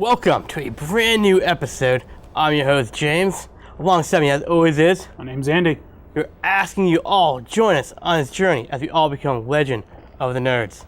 Welcome to a brand new episode. I'm your host, James. Alongside me, as always, is... My name's Andy. We're asking you all to join us on this journey as we all become legend of the nerds.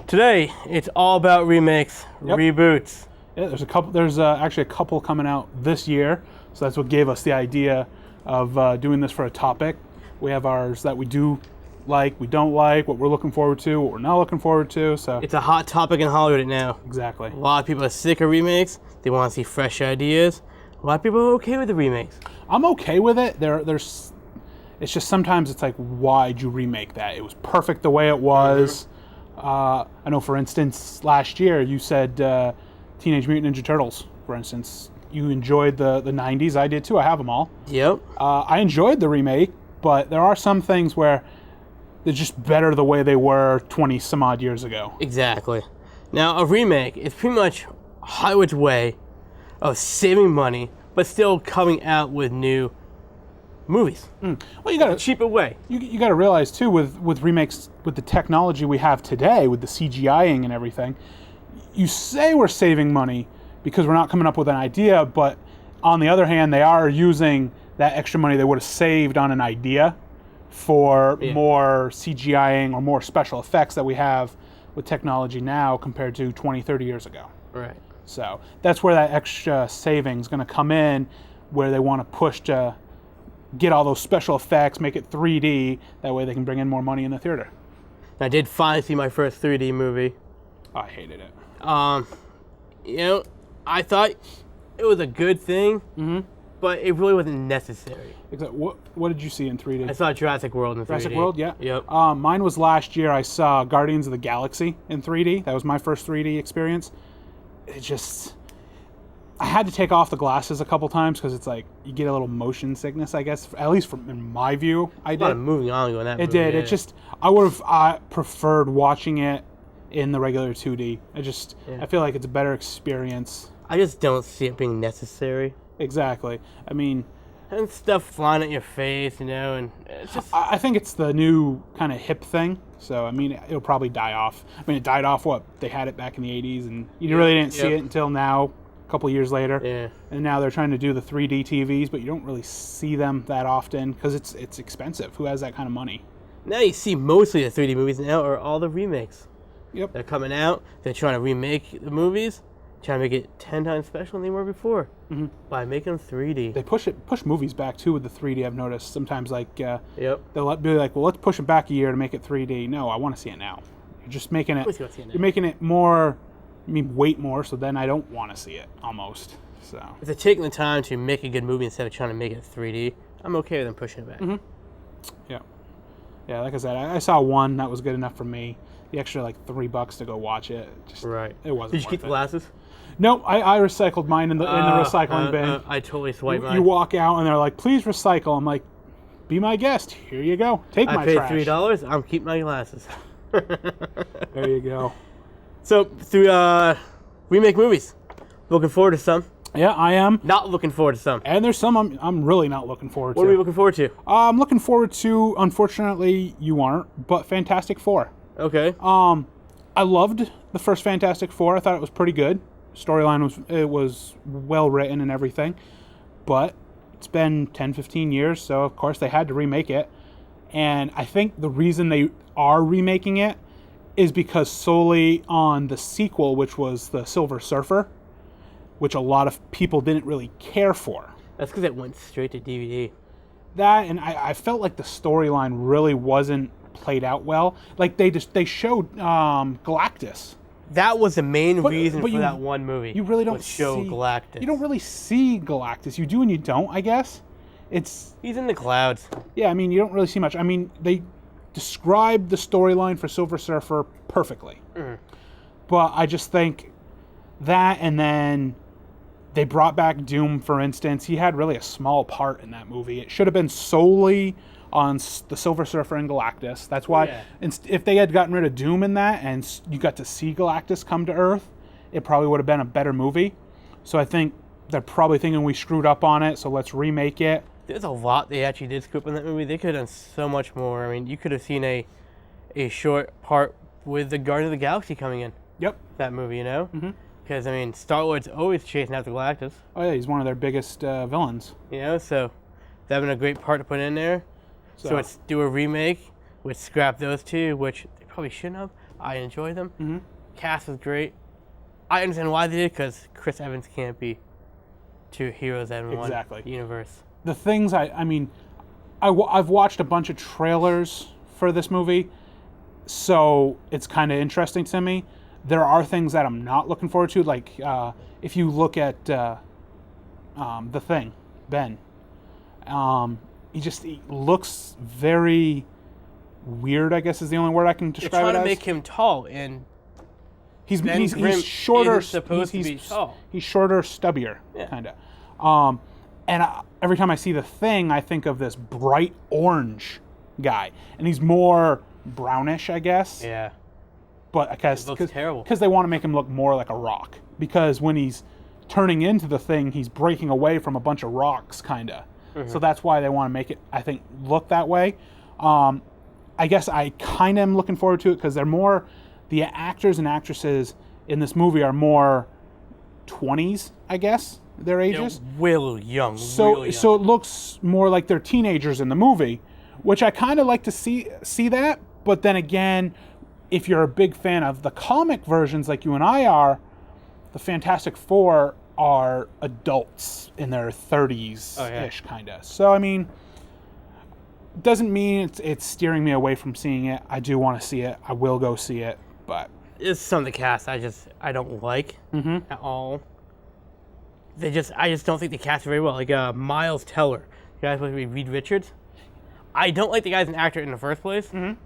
Today, it's all about remakes, reboots. Yeah, there's actually a couple coming out this year, so that's what gave us the idea of doing this for a topic. We have ours that we do like, we don't like, what we're looking forward to, what we're not looking forward to. So It's a hot topic in Hollywood right now. exactly. A lot of people are sick of remakes. They want to see fresh ideas. A lot of people are okay with the remakes. I'm okay with it. It's just sometimes it's like, why'd you remake that? It was perfect the way it was. I know, for instance, last year you said Teenage Mutant Ninja Turtles, for instance. You enjoyed the 90s. I did too. I have them all. Yep. I enjoyed the remake, but there are some things where they're just better the way they were 20 some odd years ago. Exactly. Now, a remake is pretty much Hollywood's way of saving money, but still coming out with new movies. Well, you got A cheaper way. you got to realize too, with remakes, with the technology we have today, with the CGIing and everything, you say we're saving money because we're not coming up with an idea, but on the other hand, they are using that extra money they would have saved on an idea for more CGIing or more special effects that we have with technology now compared to 20, 30 years ago. Right. So that's where that extra savings is going to come in, where they want to push to get all those special effects, make it 3D. That way they can bring in more money in the theater. I did finally see my first 3D movie. I hated it. I thought it was a good thing, but it really wasn't necessary. Except, what did you see in 3D? I saw Jurassic World in 3D. Jurassic World, yeah. Yep. Mine was last year. I saw Guardians of the Galaxy in 3D. That was my first 3D experience. I had to take off the glasses a couple times because it's like you get a little motion sickness, I guess. At least in my view, I did. A lot of moving on in that movie. It did. Yeah. It just, I would have preferred watching it in the regular 2D. I feel like it's a better experience. I just don't see it being necessary. Exactly. I mean, And stuff flying at your face, and it's just... I think it's the new kind of hip thing. So, I mean, it'll probably die off. I mean, it died off, they had it back in the 80s, and you really didn't see it until now, a couple years later. Yeah. And now they're trying to do the 3D TVs, but you don't really see them that often because it's expensive. Who has that kind of money? Now you see mostly the 3D movies now are all the remakes. Yep. They're coming out, they're trying to remake the movies, trying to make it 10 times special than they were before by making them 3D. They push movies back too with the 3D. I've noticed sometimes Yep. they'll be like, well, let's push it back a year to make it 3D. No, I want to see it now. You're just making it. You're making it more. I mean, wait more. So then I don't want to see it almost. So if they're taking the time to make a good movie instead of trying to make it 3D, I'm okay with them pushing it back. Yeah. Like I said, I saw one that was good enough for me. The extra like $3 to go watch it. It wasn't. Did you keep the glasses? No, I recycled mine in the recycling bin. I totally swiped mine. You walk out and they're like, please recycle. I'm like, be my guest. Here you go. Take my trash. I paid $3. I'm keeping my glasses. There you go. So, through remake movies, looking forward to some. Yeah, I am. Not looking forward to some. And there's some I'm really not looking forward to. What are we looking forward to? I'm looking forward to, unfortunately, you aren't, but Fantastic Four. Okay. I loved the first Fantastic Four. I thought it was pretty good. Storyline was well written and everything, but it's been 10, 15 years, so of course they had to remake it. And I think the reason they are remaking it is because solely on the sequel, which was the Silver Surfer, which a lot of people didn't really care for. That's because it went straight to DVD. That, and I felt like the storyline really wasn't played out well. Like they showed Galactus. That was the main reason for that one movie. You really don't show Galactus. You don't really see Galactus. You do and you don't, I guess. He's in the clouds. Yeah, I mean, you don't really see much. I mean, they described the storyline for Silver Surfer perfectly. But I just think that, and then they brought back Doom, for instance. He had really a small part in that movie. It should have been solely on the Silver Surfer and Galactus. That's why if they had gotten rid of Doom in that and you got to see Galactus come to Earth, it probably would have been a better movie. So I think they're probably thinking we screwed up on it, so let's remake it. There's a lot they actually did scoop in that movie. They could have done so much more. I mean, you could have seen a short part with the Guardians of the Galaxy coming in. Yep. That movie, Because, I mean, Star-Lord's always chasing after Galactus. Oh, yeah, he's one of their biggest villains. You know, so that'd been a great part to put in there. So let's do a remake, which scrap those two, which they probably shouldn't have. I enjoy them. Mm-hmm. Cast was great. I understand why they did, because Chris Evans can't be two heroes in one universe. The things I've watched a bunch of trailers for this movie, so it's kind of interesting to me. There are things that I'm not looking forward to, like if you look at The Thing, Ben. He looks very weird, I guess is the only word I can describe it as. They're trying to make him tall, and he's shorter. Supposed to be tall. He's shorter, stubbier, kind of. Every time I see The Thing, I think of this bright orange guy, and he's more brownish, I guess. Yeah. But I guess looks terrible because they want to make him look more like a rock. Because when he's turning into The Thing, he's breaking away from a bunch of rocks, kind of. Mm-hmm. So that's why they want to make it, I think, look that way. I guess I kind of am looking forward to it because the actors and actresses in this movie are more 20s, I guess, their ages. They're really young. So it looks more like they're teenagers in the movie, which I kind of like to see that. But then again, if you're a big fan of the comic versions like you and I are, the Fantastic Four are adults in their 30s-ish, kind of. So, I mean, doesn't mean it's steering me away from seeing it. I do want to see it. I will go see it, but... It's some of the cast I don't like at all. I just don't think they cast it very well. Like Miles Teller. You guys want to be Reed Richards? I don't like the guy as an actor in the first place. Mm-hmm.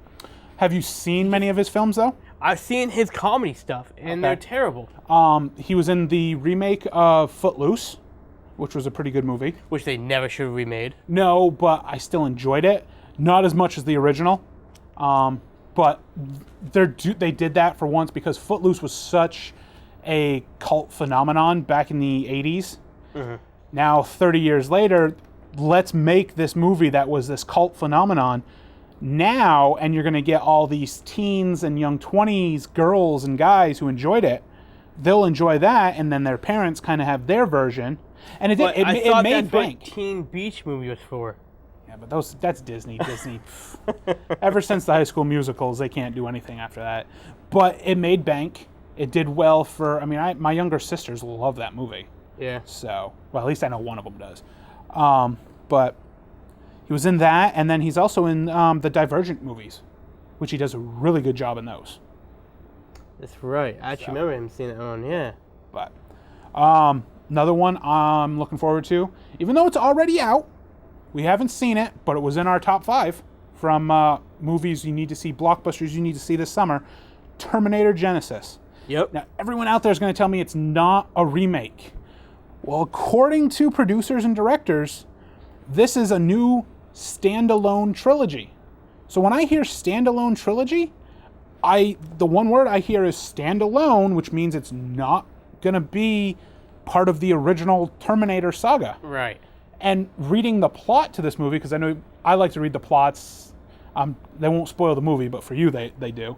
Have you seen many of his films, though? I've seen his comedy stuff, and they're terrible. He was in the remake of Footloose, which was a pretty good movie. Which they never should have remade. No, but I still enjoyed it. Not as much as the original. But they did that for once because Footloose was such a cult phenomenon back in the 80s. Mm-hmm. Now, 30 years later, let's make this movie that was this cult phenomenon now, and you're going to get all these teens and young 20s girls and guys who enjoyed it. They'll enjoy that, and then their parents kind of have their version. And it made bank. What Teen Beach movie was for. Yeah, but that's Disney. Ever since the High School Musicals, they can't do anything after that. But it made bank. It did well for. I mean, my younger sisters love that movie. Yeah. So, well, at least I know one of them does. But he was in that, and then he's also in the Divergent movies, which he does a really good job in those. That's right. I actually remember him seeing that one, yeah. But another one I'm looking forward to, even though it's already out, we haven't seen it, but it was in our top 5 from movies you need to see, blockbusters you need to see this summer, Terminator Genisys. Yep. Now, everyone out there is going to tell me it's not a remake. Well, according to producers and directors, this is a new standalone trilogy. So when I hear standalone trilogy, the one word I hear is standalone, which means it's not going to be part of the original Terminator saga. Right. And reading the plot to this movie, because I know I like to read the plots, they won't spoil the movie, but for you they do.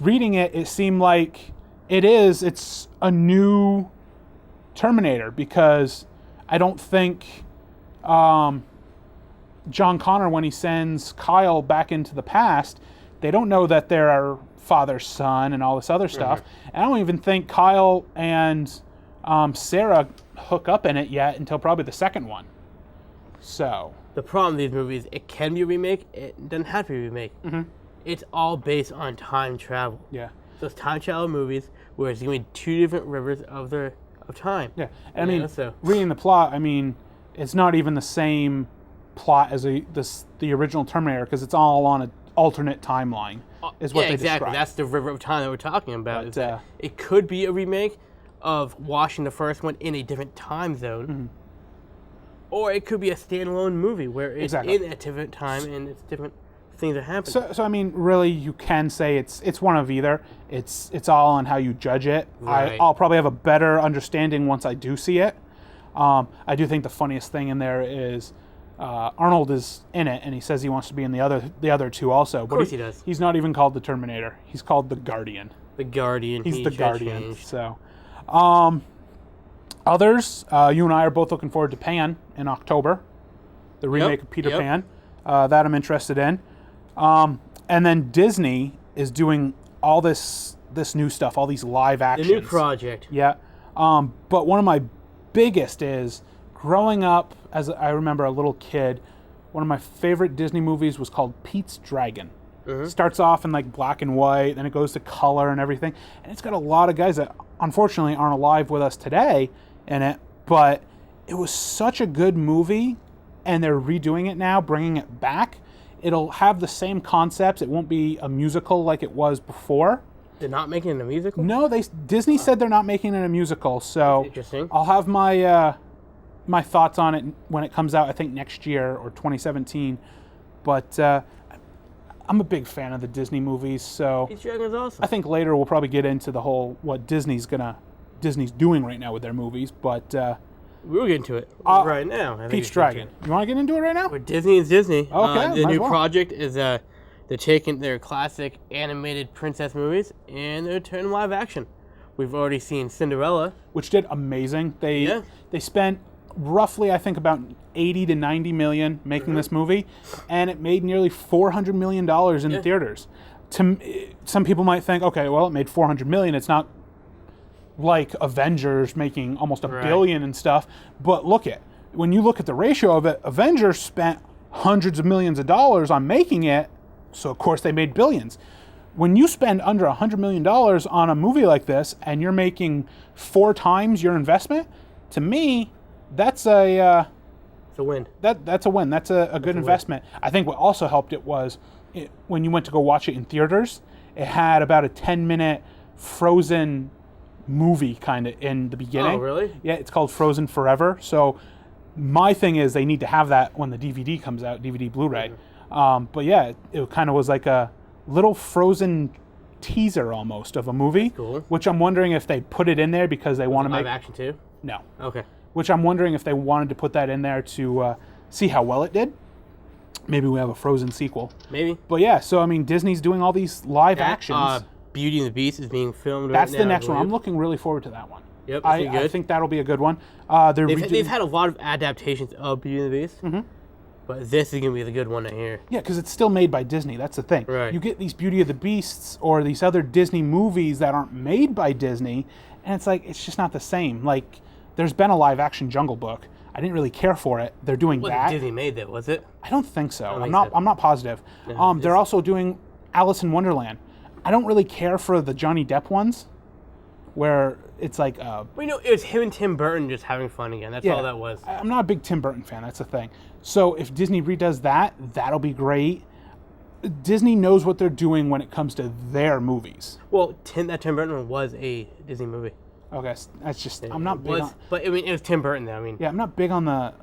Reading it seemed like it's a new Terminator, because I don't think John Connor, when he sends Kyle back into the past, they don't know that they're our father's son and all this other stuff. Mm-hmm. And I don't even think Kyle and Sarah hook up in it yet until probably the second one. So the problem with these movies, it can be a remake, it doesn't have to be a remake. Mm-hmm. It's all based on time travel. Yeah. So it's time travel movies where it's going to be 2 different rivers of time. Yeah. And reading the plot, it's not even the same plot as the original Terminator, because it's all on an alternate timeline, is what they describe. That's the river of time that we're talking about. But, it could be a remake of watching the first one in a different time zone, mm-hmm. or it could be a standalone movie where it's in a different time and it's different things that happen. So really, you can say it's one of either. It's all on how you judge it. Right. I'll probably have a better understanding once I do see it. I do think the funniest thing in there is Arnold is in it, and he says he wants to be in the other 2 also. Of course he does. He's not even called the Terminator. He's called the Guardian. The Guardian. He's the Guardian. So, others, you and I are both looking forward to Pan in October, the remake of Peter Pan. That I'm interested in. And then Disney is doing all this new stuff, all these live actions. The new project. Yeah. But one of my biggest is, growing up, as I remember a little kid, one of my favorite Disney movies was called Pete's Dragon. Mm-hmm. Starts off in like black and white, then it goes to color and everything. And it's got a lot of guys that unfortunately aren't alive with us today in it. But it was such a good movie, and they're redoing it now, bringing it back. It'll have the same concepts. It won't be a musical like it was before. They're not making it a musical? No, Disney said they're not making it a musical. So interesting. I'll have my my thoughts on it when it comes out, I think next year or 2017. But I'm a big fan of the Disney movies, so Pete's Dragon is awesome. I think later we'll probably get into the whole what Disney's doing right now with their movies. But we'll get into it right now. Pete's Dragon. You want to get into it right now? Well, Disney is Disney. Okay. The new project is they're taking their classic animated princess movies and they're turning live action. We've already seen Cinderella, which did amazing. They spent roughly, I think, about 80 to 90 million making this movie, and it made nearly $400 million in the theaters. Some people might think, okay, well, it made $400 million. It's not like Avengers making almost $1 billion and stuff. But when you look at the ratio of it, Avengers spent hundreds of millions of dollars on making it, so of course they made billions. When you spend under $100 million on a movie like this and you're making 4 times your investment, to me, that's a win. That's a win. That's a good investment. I think what also helped it was when you went to go watch it in theaters, it had about a 10-minute Frozen movie kind of in the beginning. Oh, really? Yeah, it's called Frozen Forever. So my thing is they need to have that when the DVD comes out, DVD Blu-ray. But yeah, it kind of was like a little Frozen teaser almost of a movie, which I'm wondering if they put it in there because they want to make live action too. No. Okay. Which I'm wondering if they wanted to put that in there to see how well it did. Maybe we have a Frozen sequel. Maybe. But yeah, so I mean, Disney's doing all these live actions. Beauty and the Beast is being filmed That's right now. the next one. I'm looking really forward to that one. Yep, I think that'll be a good one. They've had a lot of adaptations of Beauty and the Beast. Mm-hmm. But this is going to be the good one right here. Yeah, because it's still made by Disney. That's the thing. Right. You get these Beauty of the Beasts or these other Disney movies that aren't made by Disney, and it's like, it's just not the same. Like, there's been a live-action Jungle Book. I didn't really care for it. They're doing that. Disney made that, was it? I don't think so. I'm not positive. No, they're also doing Alice in Wonderland. I don't really care for the Johnny Depp ones, where it's like... Well, it was him and Tim Burton just having fun again. That's all that was. I'm not a big Tim Burton fan. That's the thing. So if Disney redoes that, that'll be great. Disney knows what they're doing when it comes to their movies. Well, that Tim Burton one was a Disney movie. Okay, that's just... I'm not big on... But, I mean, it was Tim Burton, though. I mean... Yeah, I'm not big on the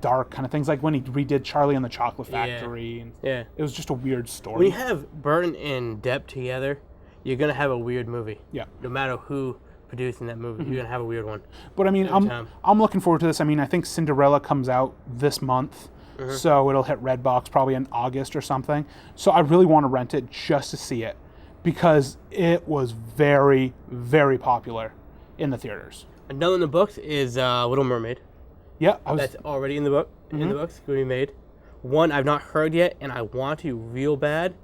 dark kind of things, like when he redid Charlie and the Chocolate Factory. And it was just a weird story. When you have Burton and Depp together, you're going to have a weird movie. Yeah. No matter who producing that movie, you're going to have a weird one. But I mean, I'm looking forward to this. I mean, I think Cinderella comes out this month, so it'll hit Redbox probably in August or something. So I really want to rent it just to see it, because it was very, very popular in the theaters. Another in the books is Little Mermaid. Yeah, that's already in the book. In the books, going to be made. One I've not heard yet, and I want to real bad.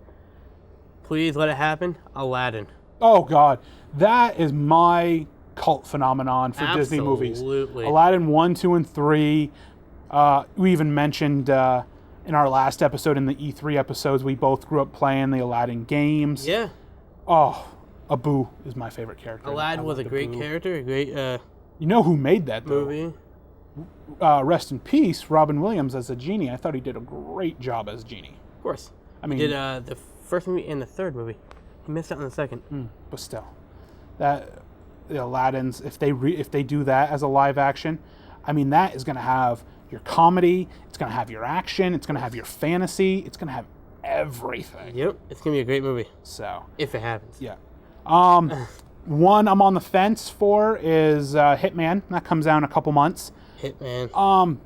Please let it happen. Aladdin. Oh God, that is my cult phenomenon for Disney movies. Absolutely. Aladdin 1, 2, and 3. We even mentioned in our last episode, in the E3 episodes, we both grew up playing the Aladdin games. Yeah. Oh, Abu is my favorite character. Aladdin was a great character. A great. You know who made that though? Movie. Rest in peace, Robin Williams as a genie. I thought he did a great job as genie. Of course. I mean, he did the first movie and the third movie. He missed out on the second. But still, the Aladdin's, if they do that as a live action, I mean, that is going to have your comedy, it's going to have your action, it's going to have your fantasy, it's going to have everything. Yep, it's going to be a great movie. So if it happens. Yeah. One I'm on the fence for is Hitman. That comes out in a couple months. Hitman.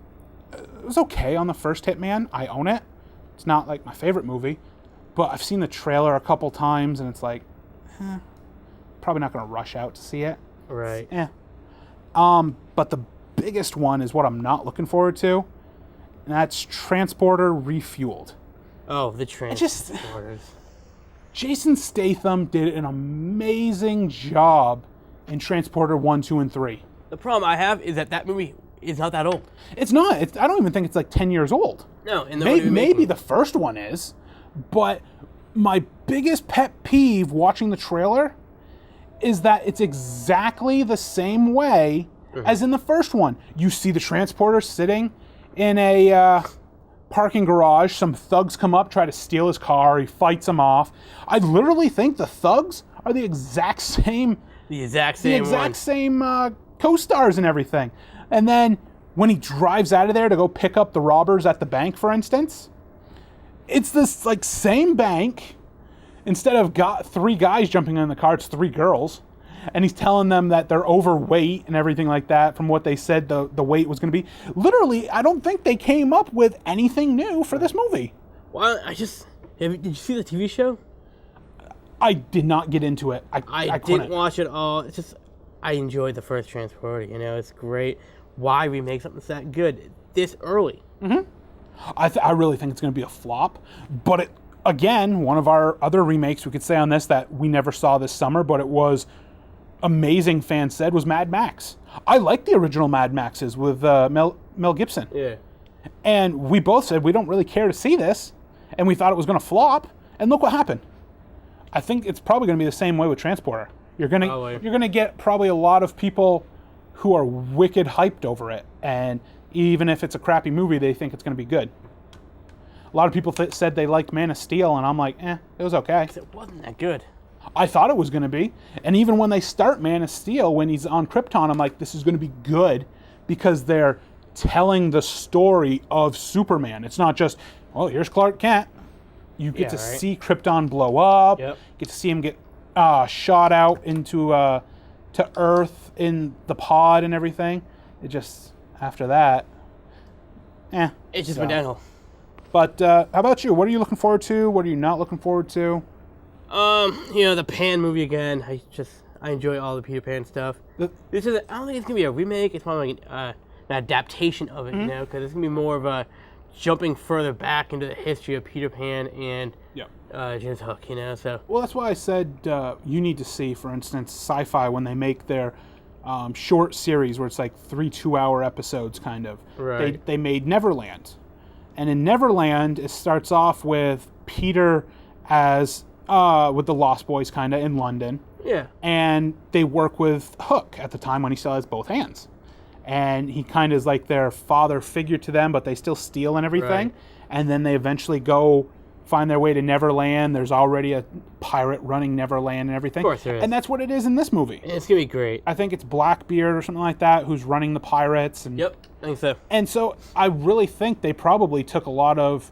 It was okay on the first Hitman. I own it. It's not like my favorite movie, but I've seen the trailer a couple times and it's like, probably not going to rush out to see it. Right. Yeah. But the biggest one is what I'm not looking forward to, and that's Transporter Refueled. Oh, the Transporters. Jason Statham did an amazing job in Transporter 1, 2, and 3. The problem I have is that movie is not that old. It's not. I don't even think it's like 10 years old. No, and maybe the first one is, but my biggest pet peeve watching the trailer is that it's exactly the same way as in the first one. You see the transporter sitting in a parking garage. Some thugs come up, try to steal his car. He fights them off. I literally think the thugs are the exact same co-stars and everything. And then when he drives out of there to go pick up the robbers at the bank, for instance, it's this like same bank. Instead of 3 guys jumping in the car, it's 3 girls. And he's telling them that they're overweight and everything like that from what they said the weight was going to be. Literally, I don't think they came up with anything new for this movie. Well, did you see the TV show? I did not get into it. I didn't watch it all. It's just, I enjoyed the first Transporter. It's great. Why remake something that good this early? Mm-hmm. I really think it's going to be a flop. But again, one of our other remakes we could say on this that we never saw this summer, but it was amazing, fans said, was Mad Max. I like the original Mad Maxes with Mel Gibson. Yeah. And we both said we don't really care to see this, and we thought it was going to flop, and look what happened. I think it's probably going to be the same way with Transporter. You're going to get probably a lot of people who are wicked hyped over it, and even if it's a crappy movie, they think it's going to be good. A lot of people said they liked Man of Steel, and I'm like, it was okay. It wasn't that good. I thought it was going to be. And even when they start Man of Steel, when he's on Krypton, I'm like, this is going to be good because they're telling the story of Superman. It's not just, well, here's Clark Kent. You get to see Krypton blow up. Yep. Get to see him get shot out into to Earth in the pod and everything. It just, after that, It's just been downhill. But how about you? What are you looking forward to? What are you not looking forward to? The Pan movie again. I enjoy all the Peter Pan stuff. I don't think it's gonna be a remake. It's probably like an adaptation of it, because it's gonna be more of a jumping further back into the history of Peter Pan and James Hook. So. Well, that's why I said you need to see, for instance, Sci-Fi when they make their short series where it's like 3 2-hour episodes, kind of. Right. They made Neverland, and in Neverland it starts off with Peter as with the Lost Boys, kind of, in London. Yeah. And they work with Hook at the time when he still has both hands. And he kind of is like their father figure to them, but they still steal and everything. Right. And then they eventually go find their way to Neverland. There's already a pirate running Neverland and everything. Of course there is. And that's what it is in this movie. It's going to be great. I think it's Blackbeard or something like that who's running the pirates. And, yep, I think so. And so I really think they probably took a lot of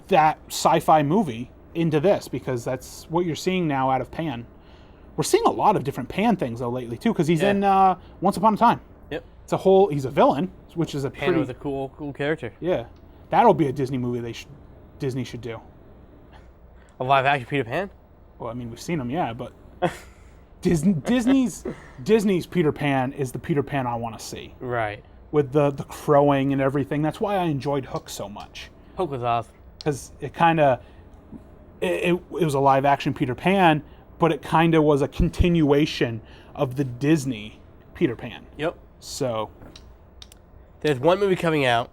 that sci-fi movie into this, because that's what you're seeing now out of Pan. We're seeing a lot of different Pan things though lately too, because he's in Once Upon a Time. Yep. He's a villain, which is Pan was a cool character. Yeah, that'll be a Disney movie Disney should do. A live action Peter Pan? Well, I mean, we've seen him, but Disney's Peter Pan is the Peter Pan I want to see. Right. With the crowing and everything. That's why I enjoyed Hook so much. Hook was awesome. Because it kind of it was a live action Peter Pan, but it kind of was a continuation of the Disney Peter Pan. Yep. So there's one movie coming out.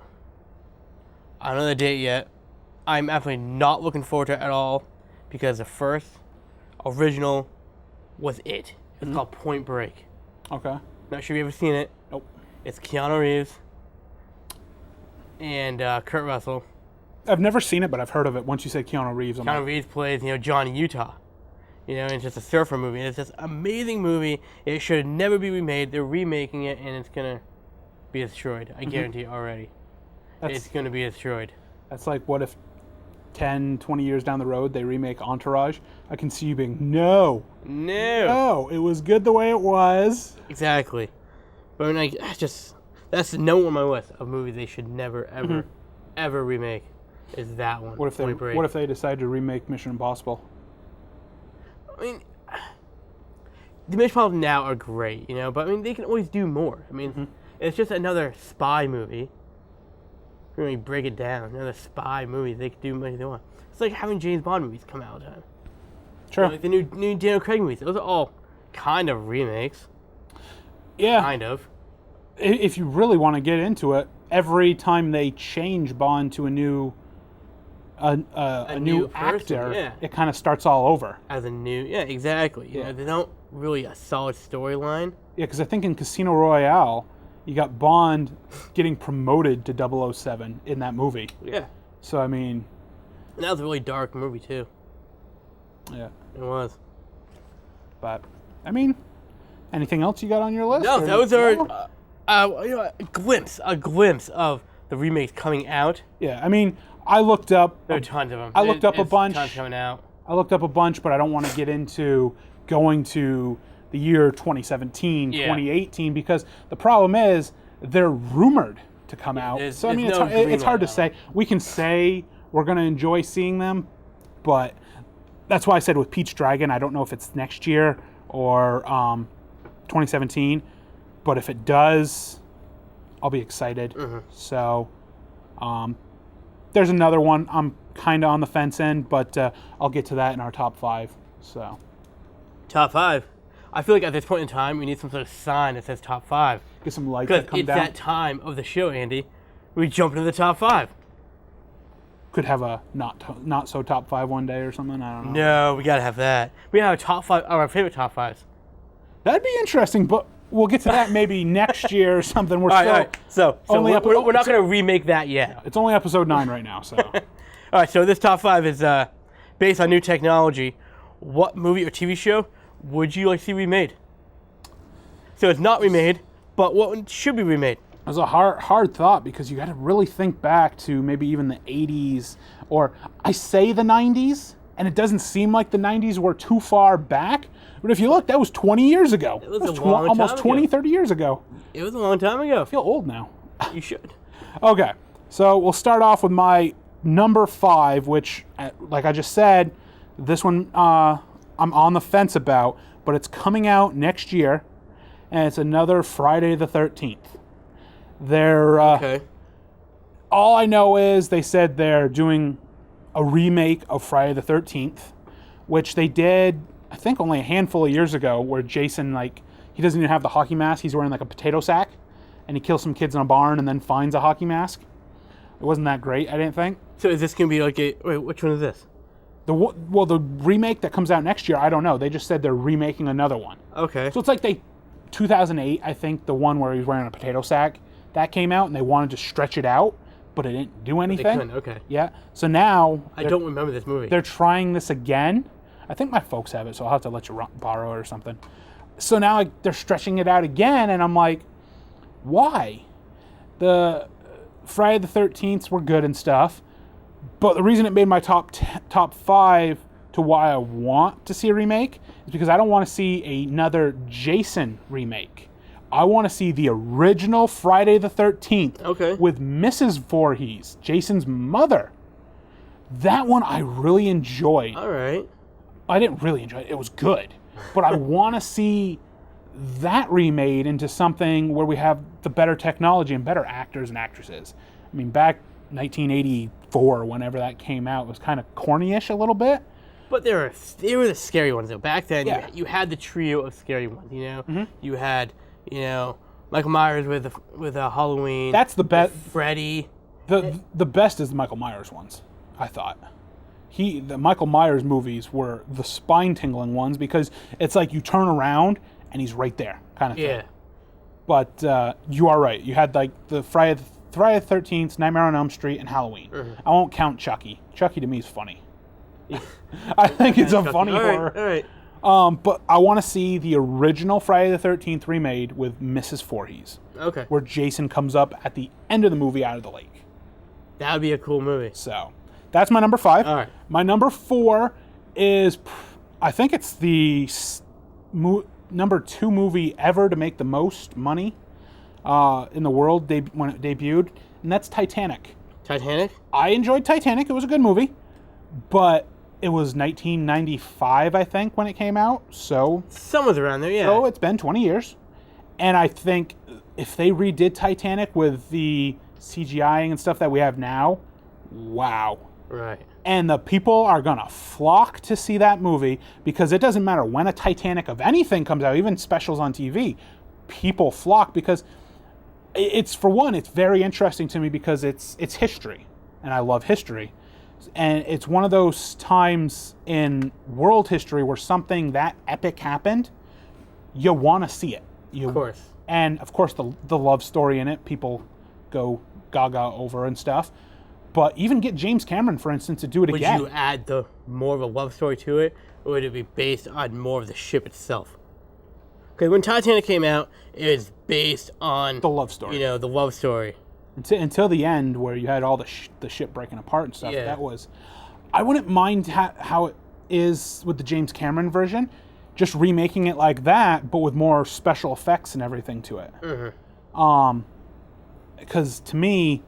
I don't know the date yet. I'm absolutely not looking forward to it at all, because the first original was it. It's called Point Break. Okay. Not sure if you've ever seen it. Nope. It's Keanu Reeves and Kurt Russell. I've never seen it, but I've heard of it. Once you said Keanu Reeves, Keanu Reeves plays, Johnny Utah. And it's just a surfer movie. And it's this amazing movie. It should never be remade. They're remaking it, and it's going to be destroyed. I guarantee it already. It's going to be destroyed. That's like, what if 10, 20 years down the road they remake Entourage? I can see you being, no, it was good the way it was. Exactly. But that's the note on my list of movies they should never, ever, ever remake. Is that one? What if they decide to remake Mission Impossible? I mean, the Mission Impossible now are great, but I mean, they can always do more. I mean, it's just another spy movie. When we break it down, another spy movie, they can do anything they want. It's like having James Bond movies come out all the time. Sure. Like the new Daniel Craig movies. Those are all kind of remakes. Yeah. Kind of. If you really want to get into it, every time they change Bond to a new new actor, it kind of starts all over. As a new, exactly. They don't really a solid storyline. Yeah, because I think in Casino Royale, you got Bond getting promoted to 007 in that movie. Yeah. So, I mean... And that was a really dark movie, too. Yeah. It was. But, I mean, anything else you got on your list? No, those are a glimpse of the remakes coming out. Yeah, I mean, I looked up... There are tons of them. I looked up a bunch. Tons coming out. I looked up a bunch, but I don't want to get into going to the year 2017, 2018, because the problem is they're rumored to come out. So, I mean, it's hard to say. We can say we're going to enjoy seeing them, but that's why I said with Pete's Dragon, I don't know if it's next year or 2017, but if it does, I'll be excited. So, there's another one I'm kind of on the fence in, but I'll get to that in our top 5. So, top 5. I feel like at this point in time, we need some sort of sign that says top 5. Get some lights that come down. Because it's that time of the show, Andy. We jump into the top 5. Could have a not so top 5 one day or something. I don't know. No, we gotta have that. We have a top 5, our favorite top 5s. That'd be interesting, but we'll get to that maybe next year or something. We're all right. So only we're not gonna remake that yet. It's only episode 9 right now. So. All right. So this top 5 is based on new technology. What movie or TV show would you like to see remade? So it's not remade, but what should be remade? It was a hard thought because you got to really think back to maybe even the 80s, or I say the 90s, and it doesn't seem like the 90s were too far back. But if you look, that was 20 years ago. It was almost 20, 30 years ago. It was a long time ago. I feel old now. You should. Okay, so we'll start off with my number 5, which, like I just said, this one I'm on the fence about, but it's coming out next year, and it's another Friday the 13th. They're okay. All I know is they said they're doing a remake of Friday the 13th, which they did, I think, only a handful of years ago, where Jason, he doesn't even have the hockey mask. He's wearing a potato sack, and he kills some kids in a barn and then finds a hockey mask. It wasn't that great, I didn't think. So is this going to be wait, which one is this? The remake that comes out next year, I don't know. They just said they're remaking another one. Okay. So it's 2008, I think, the one where he's wearing a potato sack, that came out, and they wanted to stretch it out, but it didn't do anything. They couldn't, okay. Yeah. So now... I don't remember this movie. They're trying this again. I think my folks have it, so I'll have to let you borrow it or something. So now they're stretching it out again, and I'm like, why? The Friday the 13th were good and stuff, but the reason it made my top 5 to why I want to see a remake is because I don't want to see another Jason remake. I want to see the original Friday the 13th with Mrs. Voorhees, Jason's mother. That one I really enjoyed. All right. I didn't really enjoy it. It was good. But I want to see that remade into something where we have the better technology and better actors and actresses. I mean, back 1984, whenever that came out, it was kind of corny-ish a little bit. But they were the scary ones, though. Back then, you had the trio of scary ones, Mm-hmm. You had... Michael Myers with a Halloween. That's the best. Freddy. The best is the Michael Myers ones, I thought. The Michael Myers movies were the spine-tingling ones because it's like you turn around and he's right there, kind of thing. Yeah. But you are right. You had the Friday the 13th, Nightmare on Elm Street, and Halloween. Mm-hmm. I won't count Chucky. Chucky to me is funny. I think it's a funny horror. All right. But I want to see the original Friday the 13th remade with Mrs. Voorhees. Okay. Where Jason comes up at the end of the movie out of the lake. That would be a cool movie. So, that's my number 5. All right. My number 4 is, I think it's the number 2 movie ever to make the most money in the world when it debuted, and that's Titanic. Titanic? I enjoyed Titanic. It was a good movie. But It was 1995, I think, when it came out. So somewhere around there, yeah. So it's been 20 years. And I think if they redid Titanic with the CGIing and stuff that we have now, wow. Right. And the people are going to flock to see that movie because it doesn't matter when a Titanic of anything comes out, even specials on TV, people flock because it's, for one, it's very interesting to me because it's history, and I love history. And it's one of those times in world history where something that epic happened, you want to see it. Of course. And, of course, the love story in it, people go gaga over and stuff. But even get James Cameron, for instance, to do it again. Would you add more of a love story to it, or would it be based on more of the ship itself? Because when Titanic came out, it was based on... the love story. You know, the love story. Until the end, where you had all the ship breaking apart and stuff. Yeah. That was... I wouldn't mind how it is with the James Cameron version. Just remaking it like that, but with more special effects and everything to it. Mm-hmm. Because to me,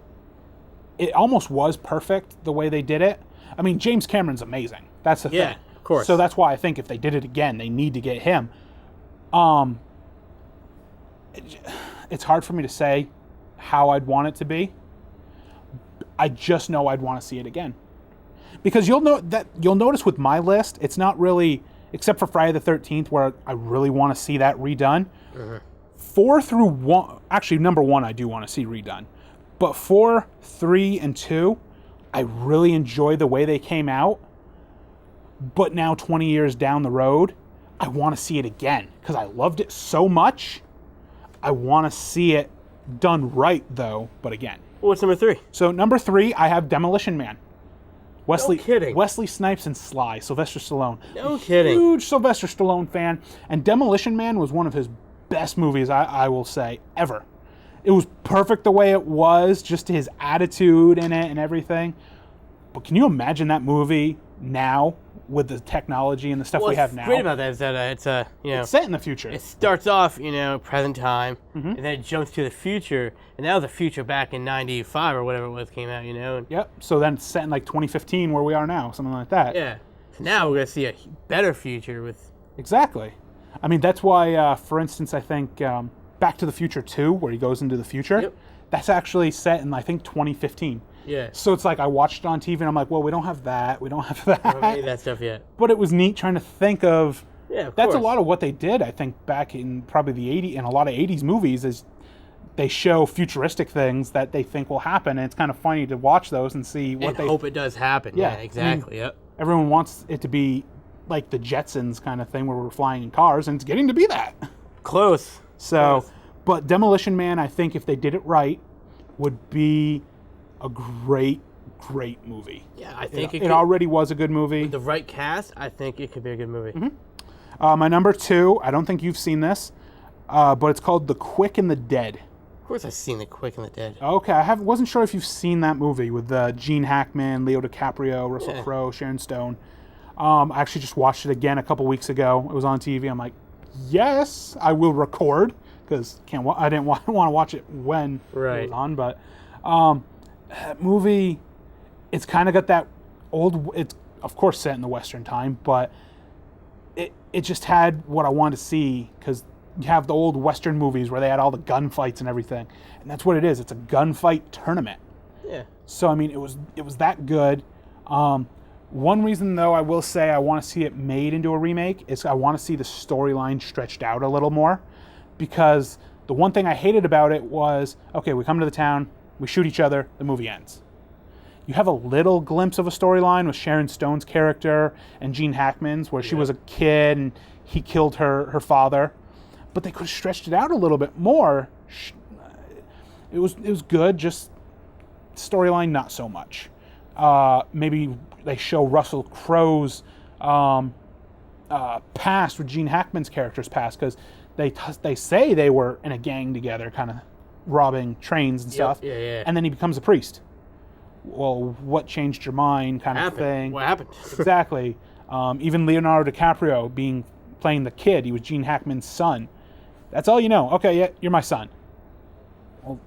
it almost was perfect the way they did it. I mean, James Cameron's amazing. That's the thing. Yeah, of course. So that's why I think if they did it again, they need to get him. It's hard for me to say how I'd want it to be. I just know I'd want to see it again. Because you'll notice with my list, it's not really, except for Friday the 13th, where I really want to see that redone. Mm-hmm. 4 through 1, actually number 1 I do want to see redone. But 4, 3, and 2, I really enjoy the way they came out. But now 20 years down the road, I want to see it again. Because I loved it so much. I want to see it done right, though, but again. What's number 3? So number 3, I have Demolition Man. No kidding. Wesley Snipes and Sly, Sylvester Stallone. No kidding. Huge Sylvester Stallone fan. And Demolition Man was one of his best movies, I will say, ever. It was perfect the way it was, just his attitude in it and everything. But can you imagine that movie now with the technology and the stuff we have now? What's great about that is that it's set in the future. It starts off, present time, Mm-hmm. and then it jumps to the future, and that was the future back in '95 or whatever it was came out, And, Yep. So then it's set in like 2015 where we are now, something like that. yeah. So now we're gonna see a better future with. Exactly. I mean, that's why, for instance, I think Back to the Future 2, where he goes into the future, Yep. that's actually set in, I think, 2015. Yeah. So it's like I watched it on TV and I'm like, well, we don't have that. We don't have that. I haven't made that stuff yet. But it was neat trying to think of. Yeah, of that's course. a lot of what they did, I think, back in probably the 80s, in a lot of 80s movies, is they show futuristic things that they think will happen. And it's kind of funny to watch those and see what they hope it does happen. Yeah, exactly. Yep. Everyone wants it to be like the Jetsons kind of thing where we're flying in cars, and it's getting to be that. Close. So, Close. But Demolition Man, I think if they did it right, would be a great movie. Yeah, I think it already was a good movie. With the right cast, I think it could be a good movie. Mm-hmm. My number 2, I don't think you've seen this, but it's called The Quick and the Dead. Of course I've seen The Quick and the Dead. Okay, wasn't sure if you've seen that movie with Gene Hackman, Leo DiCaprio, Russell Crowe, Sharon Stone. I actually just watched it again a couple weeks ago. It was on TV. I'm like, yes, I will record, because I didn't want to watch it when it was on. But that movie, it's kind of got that old. It's of course set in the Western time, but it just had what I wanted to see, because you have the old Western movies where they had all the gunfights and everything, and that's what it is. It's a gunfight tournament. Yeah. So I mean, it was that good. One reason, though, I will say I want to see it made into a remake is I want to see the storyline stretched out a little more, because the one thing I hated about it was, okay, we come to the town, we shoot each other, the movie ends. You have a little glimpse of a storyline with Sharon Stone's character and Gene Hackman's, where she was a kid and he killed her father, but they could have stretched it out a little bit more. It was good, just storyline not so much. Maybe they show Russell Crowe's past with Gene Hackman's character's past, because they say they were in a gang together, kind of robbing trains and stuff. Yeah. And then he becomes a priest. Well, what changed your mind, kind of thing? What happened? Exactly. Even Leonardo DiCaprio playing the kid, he was Gene Hackman's son. That's all you know. Okay, yeah, you're my son. Well,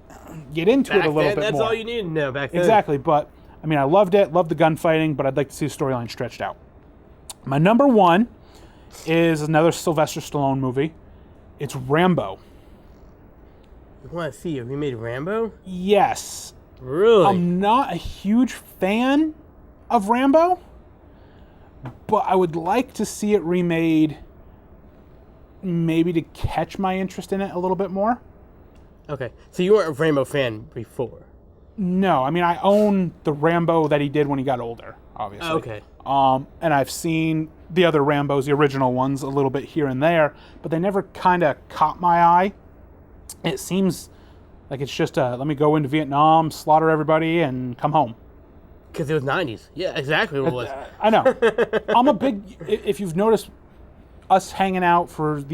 get into it a little bit more. That's all you needed to know back then. Exactly, but I mean, I loved it, loved the gunfighting, but I'd like to see the storyline stretched out. My number 1 is another Sylvester Stallone movie. It's Rambo. You want to see a remade Rambo? Yes. Really? I'm not a huge fan of Rambo, but I would like to see it remade, maybe to catch my interest in it a little bit more. Okay, so you weren't a Rambo fan before? No, I mean, I own the Rambo that he did when he got older, obviously. Okay. And I've seen the other Rambos, the original ones, a little bit here and there, but they never kind of caught my eye. It seems like it's just let me go into Vietnam, slaughter everybody, and come home. Because it was 90s. Yeah, exactly what it was. I know. I'm a big, if you've noticed us hanging out for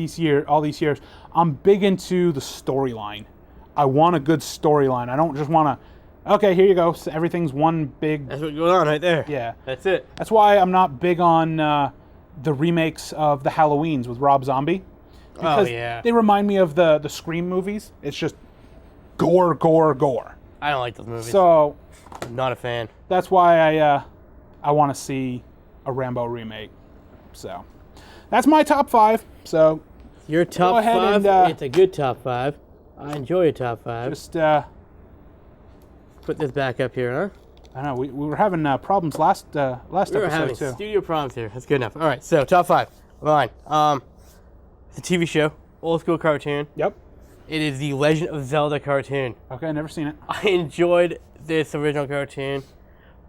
all these years, I'm big into the storyline. I want a good storyline. I don't just want to, okay, here you go. So everything's one big... That's what's going on right there. Yeah. That's it. That's why I'm not big on the remakes of the Halloweens with Rob Zombie. Because they remind me of the Scream movies. It's just gore, gore, gore. I don't like those movies. So... I'm not a fan. That's why I want to see a Rambo remake. So that's my top 5. So your top 5, it's a good top 5. I enjoy your top 5. Just put this back up here, huh? I know we were having problems last episode too. We were having studio problems here. That's good enough. All right, so top 5. Fine. It's a TV show, old school cartoon. Yep. It is the Legend of Zelda cartoon. Okay, never seen it. I enjoyed this original cartoon,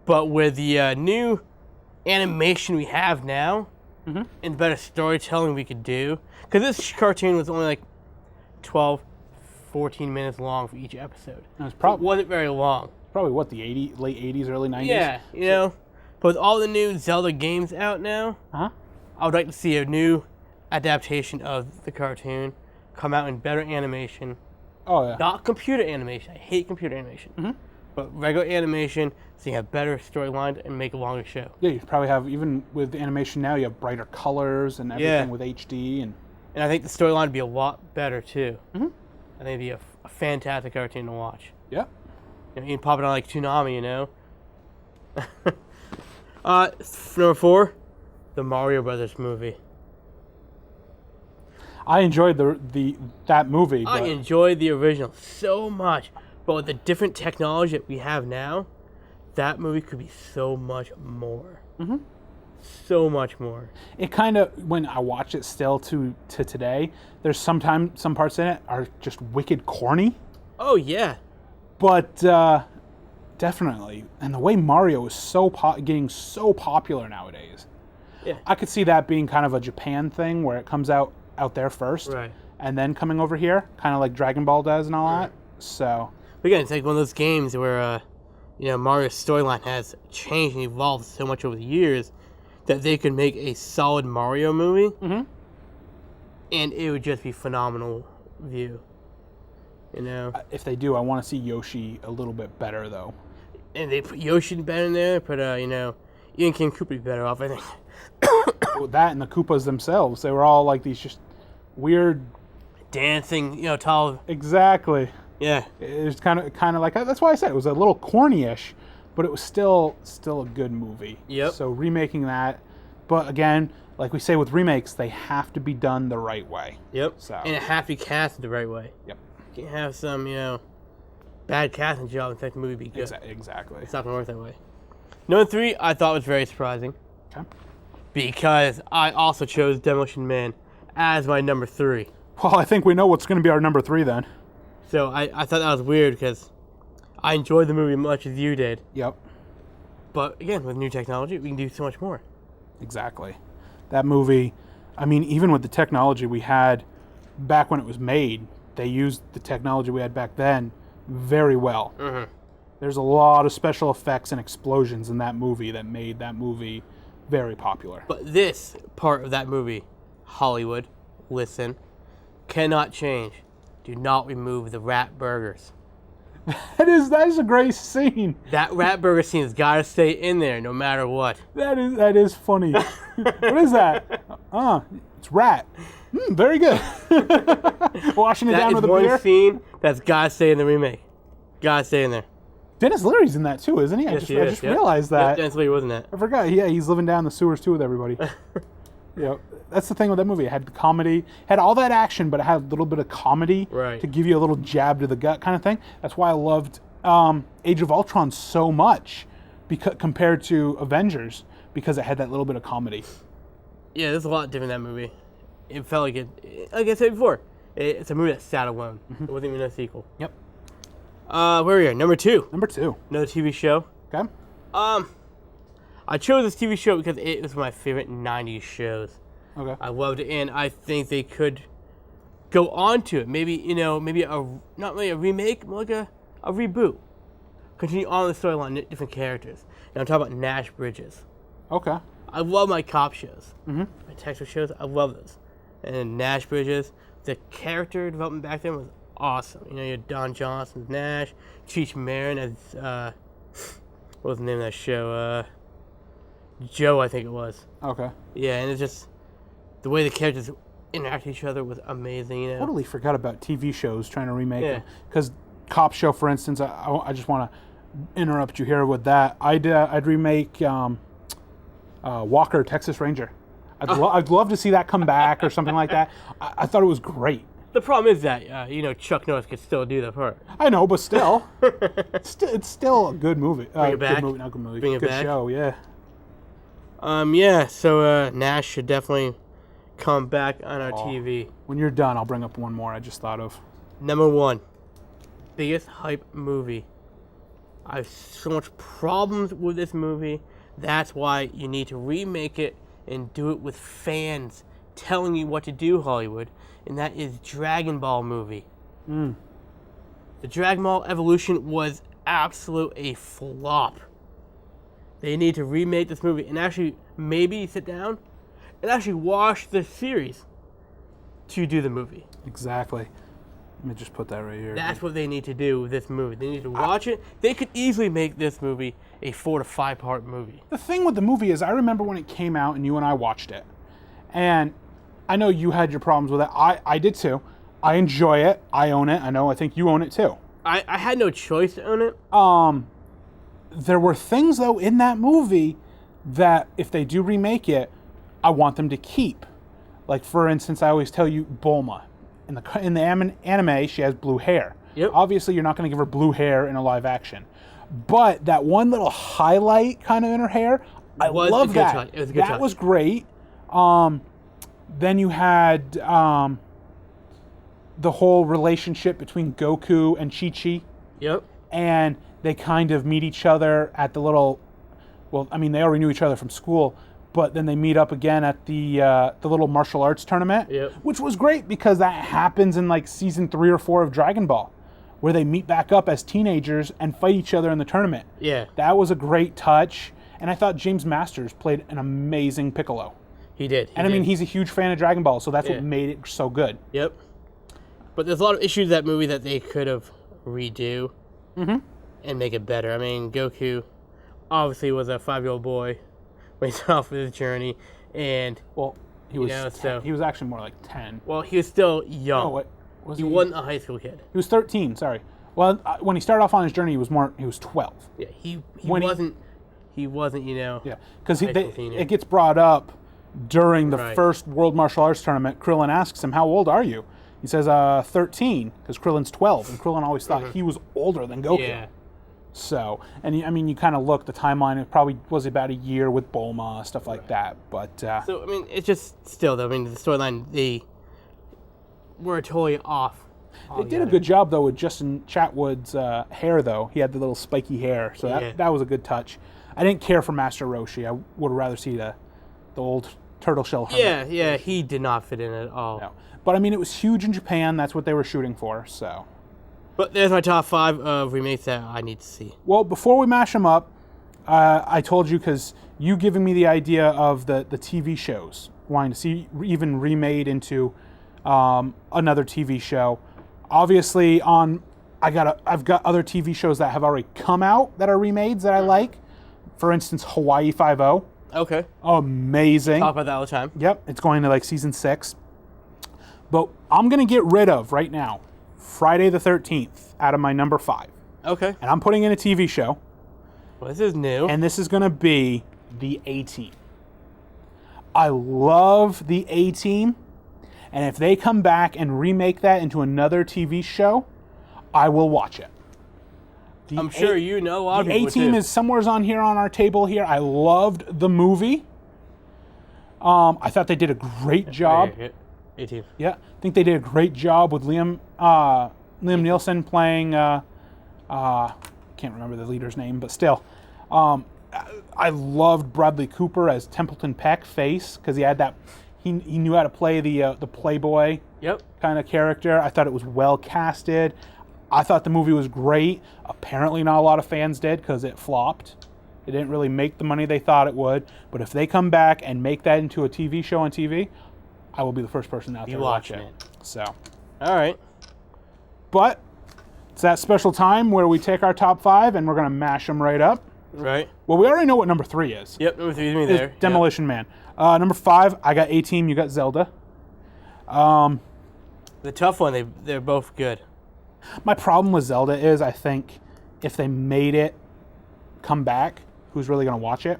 but with the new animation we have now, and better storytelling we could do, because this cartoon was only like 12, 14 minutes long for each episode. It wasn't very long. Probably what, the late 80s, early 90s? Yeah, you know. But with all the new Zelda games out now, I would like to see a new adaptation of the cartoon come out in better animation. Oh, yeah. Not computer animation. I hate computer animation. But regular animation, so you have better storylines and make a longer show. Yeah, you probably have, even with animation now, you have brighter colors and everything with HD. And I think the storyline would be a lot better, too. I think it'd be a fantastic cartoon to watch. Yeah. You can pop it on like Toonami, you know? Number 4, the Mario Brothers movie. I enjoyed that movie. I enjoyed the original so much. But with the different technology that we have now, that movie could be so much more. So much more. It kind of, when I watch it still to today, there's some parts in it are just wicked corny. Oh, yeah. But definitely. And the way Mario is getting so popular nowadays. Yeah. I could see that being kind of a Japan thing where it comes out there first. Right. And then coming over here, kind of like Dragon Ball does and all that. So... But again, it's like one of those games where, Mario's storyline has changed and evolved so much over the years that they could make a solid Mario movie, and it would just be phenomenal view. You know. If they do, I want to see Yoshi a little bit better, though. And they put Yoshi better in there, but Ian King Koopa be better off, I think. Well, that and the Koopas themselves, they were all like these just weird dancing, tall. Exactly. Yeah, it was kind of like, that's why I said it was a little corny-ish, but it was still a good movie. Yep. So remaking that, but again, like we say with remakes, they have to be done the right way. Yep. So and it has to be cast the right way. Yep. You can't have some bad casting job and expect the movie to be good. Exactly. It's not gonna work that way. Number 3, I thought was very surprising. Okay. Because I also chose Demolition Man as my number 3. Well, I think we know what's going to be our number 3 then. So I thought that was weird because I enjoyed the movie as much as you did. Yep. But again, with new technology, we can do so much more. Exactly. That movie, I mean, even with the technology we had back when it was made, they used the technology we had back then very well. There's a lot of special effects and explosions in that movie that made that movie very popular. But this part of that movie, Hollywood, listen, cannot change. Do not remove the rat burgers. That is a great scene. That rat burger scene has got to stay in there no matter what. That is funny. What is that? It's rat. Very good. Washing it down with a beer. That is one scene that's got to stay in the remake. Got to stay in there. Dennis Leary's in that too, isn't he? Yes, I just realized that. Yep, Dennis Leary wasn't that. I forgot. Yeah, he's living down the sewers too with everybody. That's the thing with that movie. It had the comedy, had all that action, but it had a little bit of comedy to give you a little jab to the gut kind of thing. That's why I loved Age of Ultron so much, because compared to Avengers, because it had that little bit of comedy. Yeah, there's a lot different in that movie. It felt like it. Like I said before, it's a movie that sat alone. It wasn't even a sequel. Yep. Where are we at? Number 2. Number 2. Another TV show. Okay. I chose this TV show because it was my favorite 90s shows. Okay. I loved it, and I think they could go on to it. Maybe, maybe not really a remake, more like a reboot. Continue on the storyline, different characters. And I'm talking about Nash Bridges. Okay. I love my cop shows. My detective shows, I love those. And Nash Bridges, the character development back then was awesome. You had Don Johnson as Nash, Cheech Marin as, what was the name of that show? Joe, I think it was. Okay. Yeah, and it's just, the way the characters interact with each other was amazing. Totally forgot about TV shows trying to remake them. Because Cop Show, for instance, I just want to interrupt you here with that. I'd remake Walker, Texas Ranger. I'd love to see that come back or something like that. I thought it was great. The problem is that, Chuck Norris could still do the part. I know, but still. it's still a good movie. Bring it back. Good movie, not good movie. Bring it good back. Show, yeah. So Nash should definitely come back on our TV. When you're done, I'll bring up one more I just thought of. Number 1. Biggest hype movie. I have so much problems with this movie. That's why you need to remake it and do it with fans telling you what to do, Hollywood. And that is Dragon Ball movie. The Dragon Ball Evolution was absolute a flop. They need to remake this movie and actually maybe sit down and actually watch the series to do the movie. Exactly. Let me just put that right here. That's what they need to do with this movie. They need to watch it. They could easily make this movie a 4 to 5 part movie. The thing with the movie is I remember when it came out and you and I watched it. And I know you had your problems with it. I did too. I enjoy it. I own it. I think you own it too. I had no choice to own it. There were things, though, in that movie that if they do remake it, I want them to keep. Like, for instance, I always tell you Bulma. In the anime, she has blue hair. Yep. Obviously, you're not going to give her blue hair in a live action. But that one little highlight kind of in her hair, I love that. It was a good that was great. Then you had the whole relationship between Goku and Chi-Chi. Yep. And they kind of meet each other at the little... Well, I mean, they already knew each other from school, but then they meet up again at the little martial arts tournament, which was great because that happens in like season 3 or 4 of Dragon Ball, where they meet back up as teenagers and fight each other in the tournament. Yeah. That was a great touch, and I thought James Masters played an amazing Piccolo. He did. I mean, he's a huge fan of Dragon Ball, so that's what made it so good. Yep. But there's a lot of issues in that movie that they could have redo and make it better. I mean, Goku obviously was a 5-year-old boy when he started off with his journey, and he was he was actually more like 10. Well, he was still young. Oh, what was he? He wasn't a high school kid. He was 13. Sorry. Well, when he started off on his journey, he was 12. Yeah, he wasn't. He wasn't. Yeah, because it gets brought up during the first World Martial Arts Tournament. Krillin asks him, "How old are you?" He says, 13, because Krillin's 12, and Krillin always thought he was older than Goku. Yeah. So, and I mean, you kind of look, the timeline, it probably was about a year with Bulma, stuff like that, but... So, I mean, it's just still, though, I mean, the storyline, they were totally off. They did a good job, though, with Justin Chatwood's hair, though. He had the little spiky hair, so that was a good touch. I didn't care for Master Roshi. I would rather see the old turtle shell hermit. Yeah, he did not fit in at all. No. But, I mean, it was huge in Japan. That's what they were shooting for, so... But there's my top 5 of remakes that I need to see. Well, before we mash them up, I told you, because you giving me the idea of the TV shows, wanting to see even remade into another TV show. Obviously, I've got other TV shows that have already come out that are remakes that I like. For instance, Hawaii Five-0. Okay. Amazing. Talk about that all the time. Yep, it's going to like season 6. But I'm going to get rid of, right now, Friday the 13th out of my number 5. Okay. And I'm putting in a TV show. Well, this is new. And this is going to be the A-Team. I love the A-Team. And if they come back and remake that into another TV show, I will watch it. I'm sure you know a lot of people The A-Team is somewhere on here on our table here. I loved the movie. I thought they did a great job. A-Team. Yeah, I think they did a great job with Liam Neeson playing. Can't remember the leader's name, but still, I loved Bradley Cooper as Templeton Peck face because he had that. He knew how to play the playboy kind of character. I thought it was well casted. I thought the movie was great. Apparently, not a lot of fans did because it flopped. It didn't really make the money they thought it would. But if they come back and make that into a TV show on TV, I will be the first person out there to watch it. So, all right. But it's that special time where we take our top 5 and we're going to mash them right up. Right. Well, we already know what number 3 is. Yep, number 3 is me there. Demolition Man. Number 5, I got A-Team, you got Zelda. The tough one, they're both good. My problem with Zelda is I think if they made it come back, who's really going to watch it?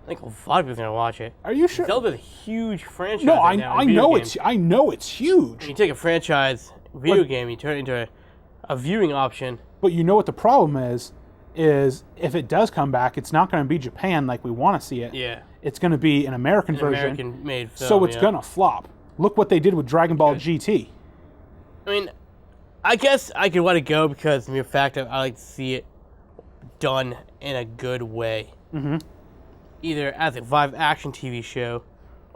I think a lot of people are going to watch it. Are you sure? Zelda's a huge franchise. No, right now I know it's huge. You take a franchise video game, you turn it into a viewing option. But you know what the problem is if it does come back, it's not going to be Japan like we want to see it. Yeah. It's going to be an American version. American-made film, so it's going to flop. Look what they did with Dragon Ball GT. I mean, I guess I could let it go because of the mere fact that I like to see it done in a good way. Mm-hmm. Either as a live-action TV show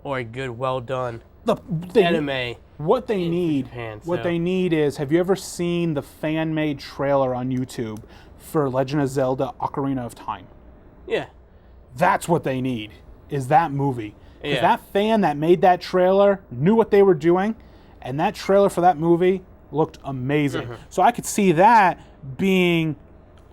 or a good, well-done anime. What they need is, have you ever seen the fan-made trailer on YouTube for Legend of Zelda Ocarina of Time? Yeah. That's what they need, is that movie. Because that fan that made that trailer knew what they were doing, and that trailer for that movie looked amazing. Mm-hmm. So I could see that being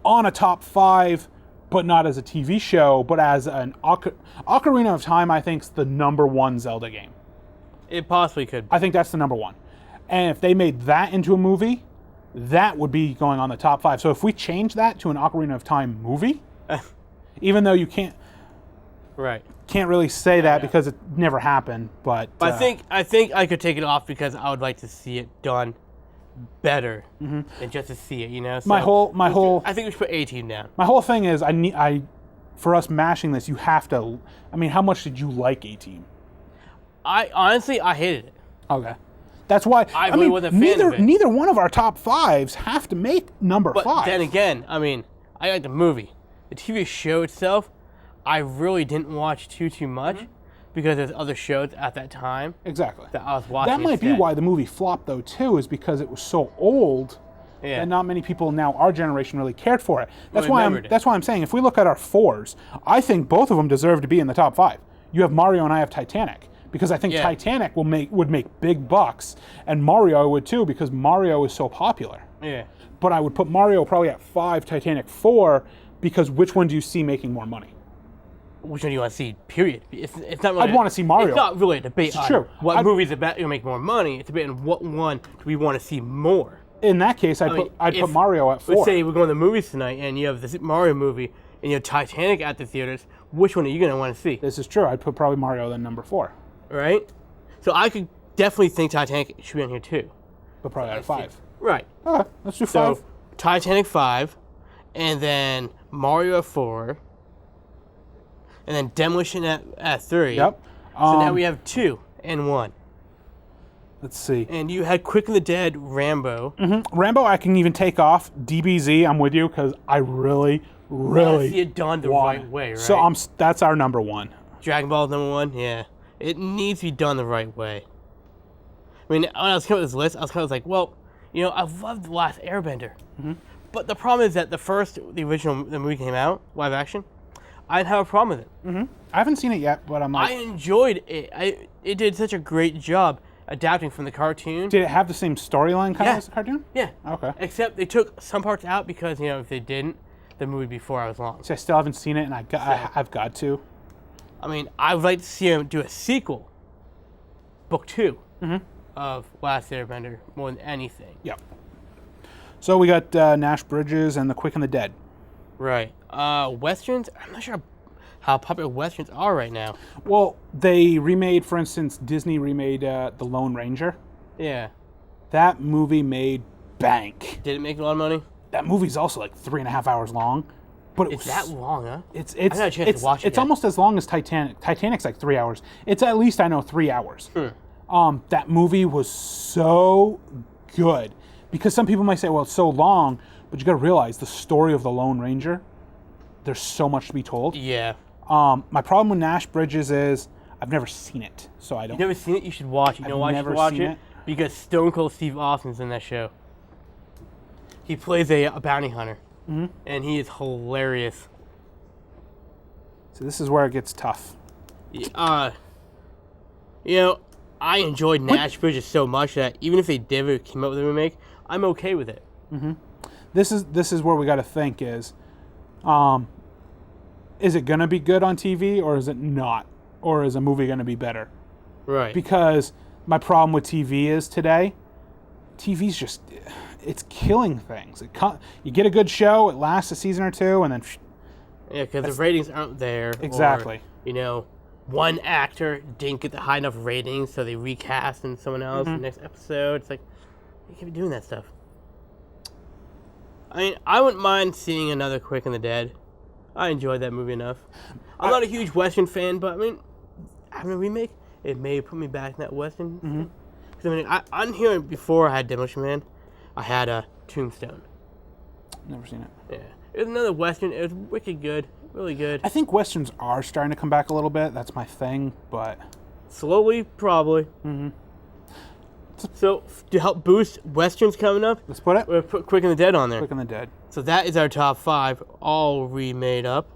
on a top 5, but not as a TV show, but as an Ocarina of Time, I think, is the number 1 Zelda game. It possibly could. I think that's the number 1. And if they made that into a movie, that would be going on the top 5. So if we change that to an Ocarina of Time movie, even though you can't really say that because it never happened, but I think I could take it off because I would like to see it done better than just to see it, you know. So I think we should put A-Team down. My whole thing is for us mashing this, you have to. I mean, how much did you like A-Team? I hated it. Okay, that's why I really wasn't a fan of it. Neither one of our top 5s have to make number 5. But then again, I mean, I like the movie. The TV show itself, I really didn't watch too much because there's other shows at that time. Exactly. That I was watching. That might be why the movie flopped though too, is because it was so old that not many people now our generation really cared for it. That's why I'm saying if we look at our 4s, I think both of them deserve to be in the top 5. You have Mario and I have Titanic. Because I think Titanic would make big bucks, and Mario would too, because Mario is so popular. Yeah. But I would put Mario probably at 5, Titanic 4, because which one do you see making more money? Which one do you want to see? Period. It's not really. I'd want to see Mario. It's not really a debate on what movie's about to make more money. It's a debate on what one do we want to see more. In that case, I'd put Mario at 4. Let's say we're going to the movies tonight, and you have the Mario movie, and you have Titanic at the theaters. Which one are you going to want to see? This is true. I'd put probably Mario then number 4. Right? So I could definitely think Titanic should be on here too. But probably at 5. Right. Okay, let's do 5. So Titanic 5, and then Mario at 4, and then Demolition at 3. Yep. So now we have 2 and 1. Let's see. And you had Quick and the Dead, Rambo. Mm-hmm. Rambo I can even take off. DBZ, I'm with you, because I really see it done the right way, right? So that's our number 1. Dragon Ball number 1, yeah. It needs to be done the right way. I mean, when I was coming up with this list, I was kind of like, well, you know, I loved The Last Airbender. Mm-hmm. But the problem is that the movie came out, live action, I didn't have a problem with it. Mm-hmm. I haven't seen it yet, but I'm like... I enjoyed it. It did such a great job adapting from the cartoon. Did it have the same storyline kind of as the cartoon? Yeah. Okay. Except they took some parts out because, you know, if they didn't, the movie would be 4 hours long. See, I still haven't seen it, and I've got to. I mean, I would like to see him do a sequel, book 2, of Last Airbender, more than anything. Yep. So we got Nash Bridges and The Quick and the Dead. Right. Westerns, I'm not sure how popular Westerns are right now. Well, they remade, for instance, Disney remade The Lone Ranger. Yeah. That movie made bank. Did it make a lot of money? That movie's also like 3.5 hours long. But it's that long, huh? It's I got a chance to watch it. It's almost as long as Titanic. Titanic's like 3 hours. It's at least, I know, 3 hours. That movie was so good. Because some people might say, well, it's so long, but you got to realize the story of the Lone Ranger, there's so much to be told. Yeah. My problem with Nash Bridges is I've never seen it, so I don't. You've never seen it? You should watch it. You know why you should watch it? Because Stone Cold Steve Austin's in that show. He plays a bounty hunter, and he is hilarious. So this is where it gets tough. You know, I enjoyed Nash Bridges so much that even if they never came up with a remake, I'm okay with it. This is where we got to think is it going to be good on TV or is it not? Or is a movie going to be better? Right. Because my problem with TV is today, TV's just, it's killing things. You get a good show, it lasts a season or two, and then... Yeah, because the ratings aren't there. Exactly. Or, one actor didn't get the high enough ratings, so they recast in someone else in the next episode. It's like, you can't be doing that stuff. I mean, I wouldn't mind seeing another Quick and the Dead. I enjoyed that movie enough. I'm not a huge Western fan, but I mean, having a remake, it may put me back in that Western. Because I mean, on here before I had Demolition Man, I had a Tombstone. Never seen it. Yeah, it was another Western. It was wicked good, really good. I think Westerns are starting to come back a little bit. That's my thing, but slowly, probably. So to help boost Westerns coming up, let's put it. We'll put Quick and the Dead on there. Quick and the Dead. So that is our top 5, all remade up.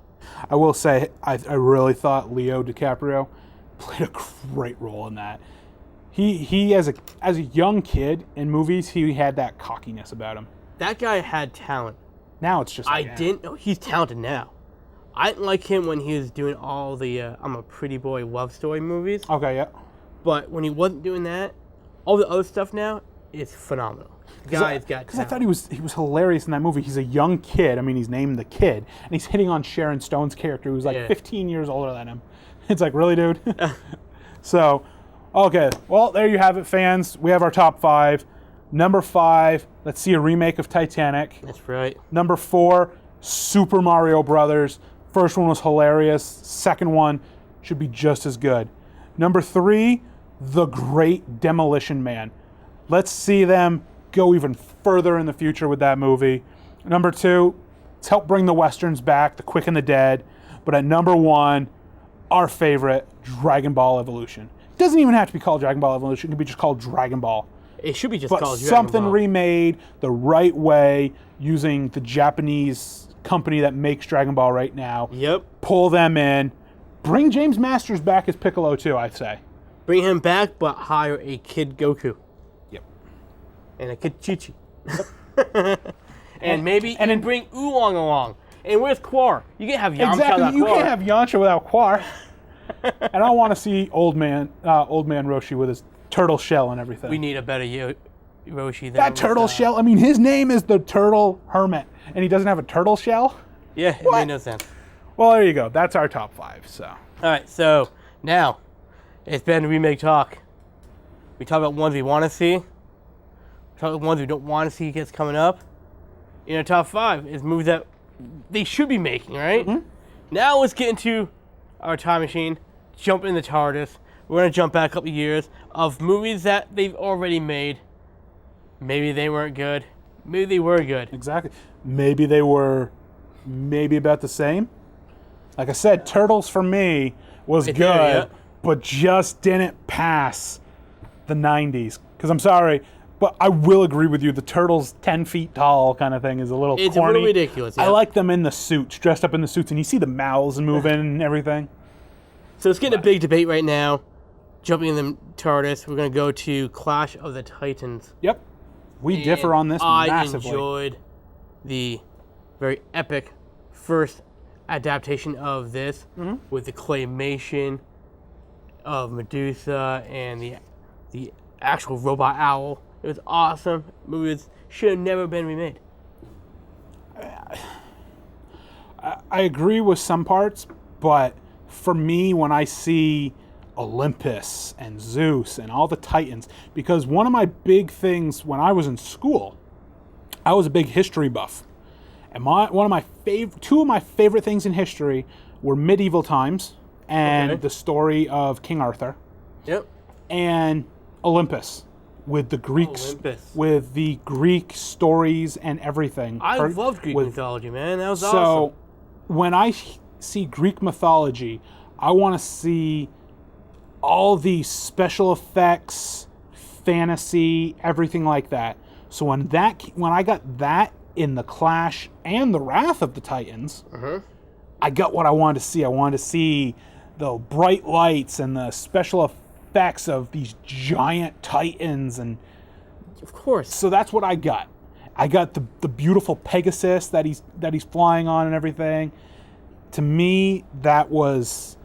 I will say, I really thought Leo DiCaprio played a great role in that. He as a young kid in movies, he had that cockiness about him. That guy had talent. Now it's just like, I didn't know he's talented now. I didn't like him when he was doing all the I'm a Pretty Boy love story movies. Okay, yeah. But when he wasn't doing that, all the other stuff now is phenomenal. The guy's got talent. Because I thought he was hilarious in that movie. He's a young kid. I mean, he's named the Kid, and he's hitting on Sharon Stone's character, who's like 15 years older than him. It's like, really, dude? So, okay. Well, there you have it, fans. We have our top 5. Number 5, let's see a remake of Titanic. That's right. Number 4, Super Mario Brothers. First one was hilarious. Second one should be just as good. Number 3, The Great Demolition Man. Let's see them go even further in the future with that movie. Number 2, let's help bring the Westerns back, The Quick and the Dead. But at number 1, our favorite, Dragon Ball Evolution. It doesn't even have to be called Dragon Ball Evolution. It can be just called Dragon Ball. It should be just but called Dragon something Ball. Remade the right way using the Japanese company that makes Dragon Ball right now. Yep. Pull them in. Bring James Masters back as Piccolo too, I'd say. Bring him back, but hire a Kid Goku. Yep. And a Kid Chi-Chi. and maybe then bring Oolong along. And where's Quar? You can't have Yamcha without Quar. You can't have Yamcha without Quar. And I want to see old man Roshi with his turtle shell and everything. We need a better Roshi than that turtle shell. I mean, his name is the Turtle Hermit, and he doesn't have a turtle shell. Yeah, it made no sense. Well, there you go. That's our top 5. So. All right. So now it's been remake talk. We talk about ones we want to see. We talk about ones we don't want to see gets coming up. In our top 5 is movies that they should be making, right? Now let's get into our time machine. Jump in the TARDIS. We're going to jump back a couple years of movies that they've already made. Maybe they weren't good. Maybe they were good. Exactly. Maybe they were about the same. Like I said, Turtles for me was good, but just didn't pass the 90s. Because I'm sorry, but I will agree with you. The Turtles 10 feet tall kind of thing is a little corny. It's a little ridiculous. I like them in the suits, dressed up in the suits, and you see the mouths moving and everything. So it's getting a big debate right now. Jumping in the TARDIS, we're going to go to Clash of the Titans. Yep. We differ on this massively. I enjoyed the very epic first adaptation of this with the claymation of Medusa and the actual robot owl. It was awesome. Movies should have never been remade. I agree with some parts, but for me, when I see Olympus and Zeus and all the Titans, because one of my big things when I was in school, I was a big history buff. And two of my favorite things in history were medieval times and the story of King Arthur. Yep. And Olympus with the Greeks, with the Greek stories and everything. I loved Greek mythology, man. That was awesome. So when I see Greek mythology, I want to see all the special effects, fantasy, everything like that. So when I got that in The Clash and The Wrath of the Titans, I got what I wanted to see. I wanted to see the bright lights and the special effects of these giant titans, and of course. So that's what I got. I got the beautiful Pegasus that he's flying on and everything. To me, that was.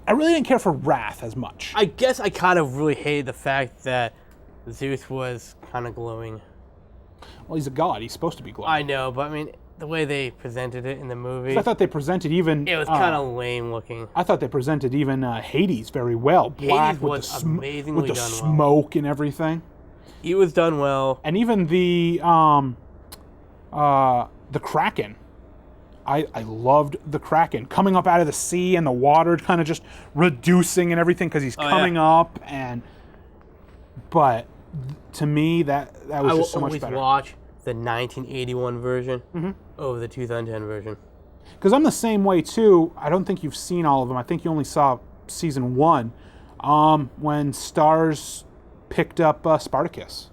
I really didn't care for Wrath as much. I guess I kind of really hated the fact that Zeus was kind of glowing. Well, he's a god. He's supposed to be glowing. I know, but I mean, the way they presented it in the movie. I thought they presented even. It was kind of lame looking. I thought they presented even Hades very well. Black Hades was amazingly with the done smoke and everything. He was done well. And even the Kraken. I loved the Kraken coming up out of the sea and the water kind of just reducing and everything because he's coming up but to me that was just so much better. I will always watch the 1981 version over the 2010 version. Because I'm the same way too. I don't think you've seen all of them. I think you only saw season 1 when Starz picked up Spartacus.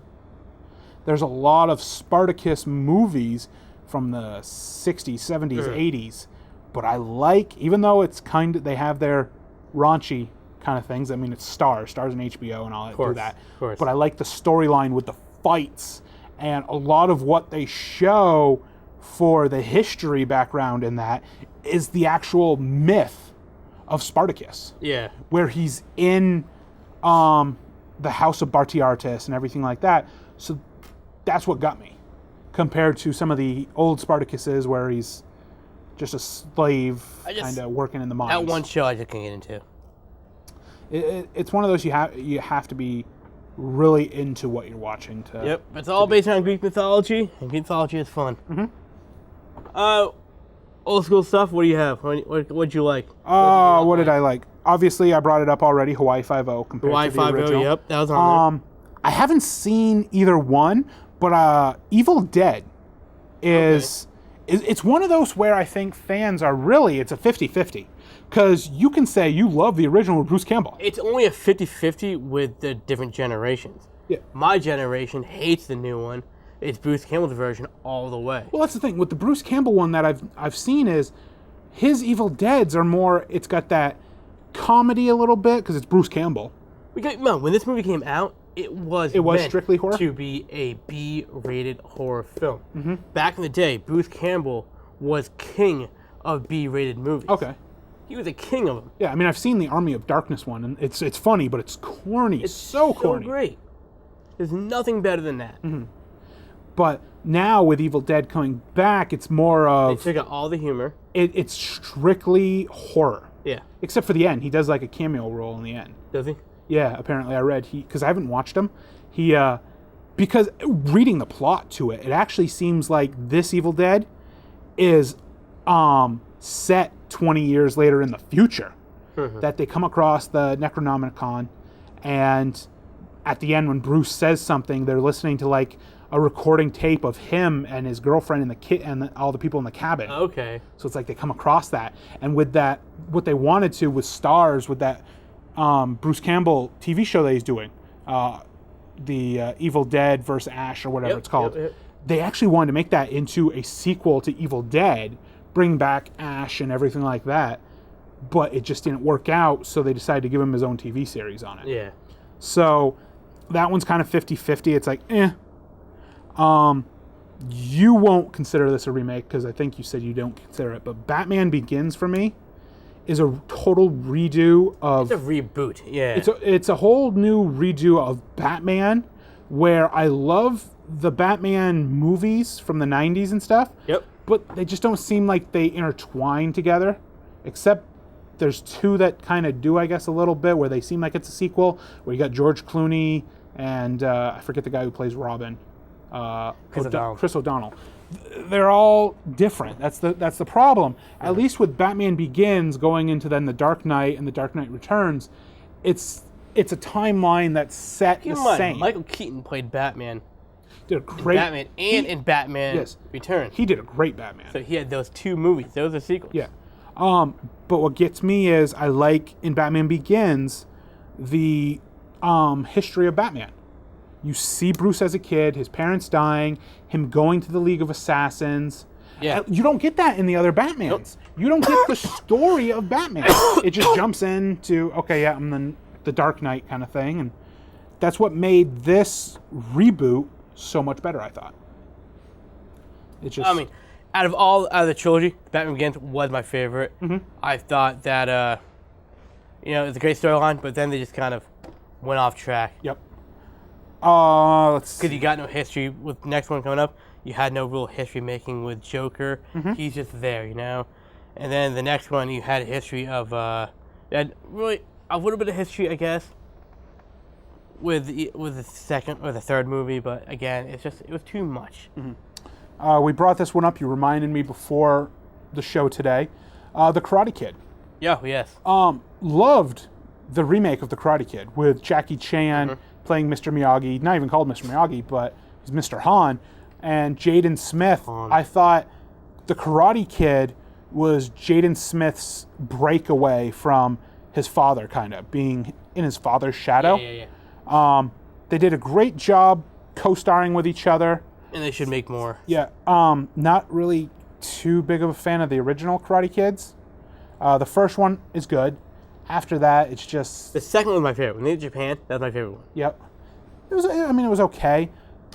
There's a lot of Spartacus movies from the 60s, 70s, 80s. But I like, even though it's they have their raunchy kind of things. I mean, it's Starz and HBO and all that do that. Of course. But I like the storyline with the fights and a lot of what they show for the history background in that is the actual myth of Spartacus. Yeah. Where he's in the house of Bartiartus and everything like that. So that's what got me. Compared to some of the old Spartacuses where he's just a slave kind of working in the mines. That one show I just can't get into. It's one of those you have to be really into what you're watching. Yep, it's all based on Greek mythology, and Greek mythology is fun. Old school stuff, what do you have? What'd you like? What did I like? Obviously, I brought it up already, Hawaii Five-0 compared to the original. Hawaii 5-0, yep, that was on there. I haven't seen either one, but Evil Dead is it's one of those where I think fans are it's a 50-50. Because you can say you love the original with Bruce Campbell. It's only a 50-50 with the different generations. Yeah. My generation hates the new one. It's Bruce Campbell's version all the way. Well, that's the thing. With the Bruce Campbell one that I've seen is his Evil Deads are more, it's got that comedy a little bit because it's Bruce Campbell. When this movie came out, it was strictly horror? To be a B-rated horror film. Back in the day, Bruce Campbell was king of B-rated movies. Okay. He was a king of them. Yeah, I mean, I've seen the Army of Darkness one, and it's funny, but it's corny. It's so corny. So great. There's nothing better than that. But now with Evil Dead coming back, it's more of... They took out all the humor. It's strictly horror. Yeah. Except for the end. He does like a cameo role in the end. Does he? Yeah, apparently I read because I haven't watched him. Because reading the plot to it, it actually seems like this Evil Dead is set 20 years later in the future. That they come across the Necronomicon, and at the end when Bruce says something, they're listening to like a recording tape of him and his girlfriend and the kid and all the people in the cabin. Okay. So it's like they come across that, and with that, what they wanted to with Starz with that Bruce Campbell TV show that he's doing, the Evil Dead versus Ash or whatever it's called. They actually wanted to make that into a sequel to Evil Dead, bring back Ash and everything like that, but it just didn't work out, so they decided to give him his own TV series on it. Yeah. So that one's kind of 50-50. It's like, you won't consider this a remake because I think you said you don't consider it, but Batman Begins for me is a total redo of... It's a reboot, yeah. It's a whole new redo of Batman where I love the Batman movies from the 90s and stuff. Yep. But they just don't seem like they intertwine together, except there's two that kind of do, I guess, a little bit, where they seem like it's a sequel, where you got George Clooney and I forget the guy who plays Robin. Chris O'Donnell. They're all different. That's the problem. At least with Batman Begins going into then The Dark Knight and The Dark Knight Returns, it's a timeline that's set the same. Michael Keaton played Batman. Did a great Batman in Batman Returns. He did a great Batman. So he had those two movies. Those are sequels. Yeah. But what gets me is I like in Batman Begins the history of Batman. You see Bruce as a kid, his parents dying, him going to the League of Assassins. Yeah. You don't get that in the other Batmans. Nope. You don't get the story of Batman. It just jumps into, okay, yeah, I'm the Dark Knight kind of thing. And that's what made this reboot so much better, I thought. It just... I mean, out of the trilogy, Batman Begins was my favorite. Mm-hmm. I thought that, it's a great storyline, but then they just kind of went off track. Yep. Let's see. Because you got no history with the next one coming up. You had no real history making with Joker. Mm-hmm. He's just there, And then the next one, you had a history of, had really a little bit of history, I guess, with the second or the third movie. But again, it was too much. Mm-hmm. We brought this one up. You reminded me before the show today. The Karate Kid. Yeah, yes. Loved the remake of The Karate Kid with Jackie Chan playing Mr. Miyagi. Not even called Mr. Miyagi, but he's Mr. Han. And Jaden Smith. I thought The Karate Kid was Jaden Smith's breakaway from his father, kind of being in his father's shadow. Yeah. They did a great job co-starring with each other. And they should make more. Yeah. Not really too big of a fan of the original Karate Kids. The first one is good. After that, it's just... The second one was my favorite. When they did Japan, that was my favorite one. Yep. It was okay.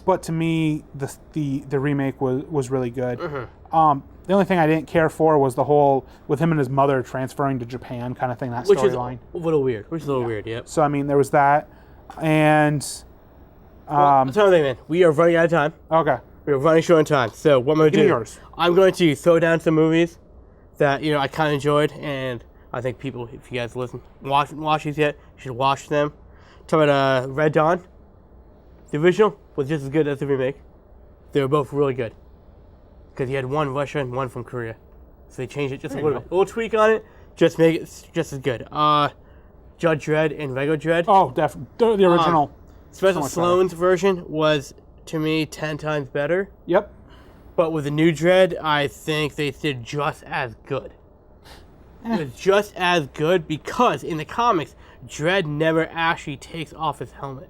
But to me, the remake was really good. Mm-hmm. The only thing I didn't care for was the whole, with him and his mother transferring to Japan kind of thing, that storyline. Which is a little weird, yep. So, there was that. And... I'll tell you, man. We are running out of time. Okay. We are running short on time. So what I'm going to do... Give me yours. I'm going to throw down some movies that, I kind of enjoyed, and I think people, if you guys watch these yet, you should watch them. Talk about Red Dawn. The original was just as good as the remake. They were both really good. Because you had one Russia and one from Korea. So they changed it just a little bit. A little tweak on it, just make it just as good. Judge Dredd and Regular Dredd. Oh, definitely. The original. Sylvester Stallone's version was, to me, 10 times better. Yep. But with the new Dredd, I think they did just as good. It was just as good because in the comics, Dredd never actually takes off his helmet.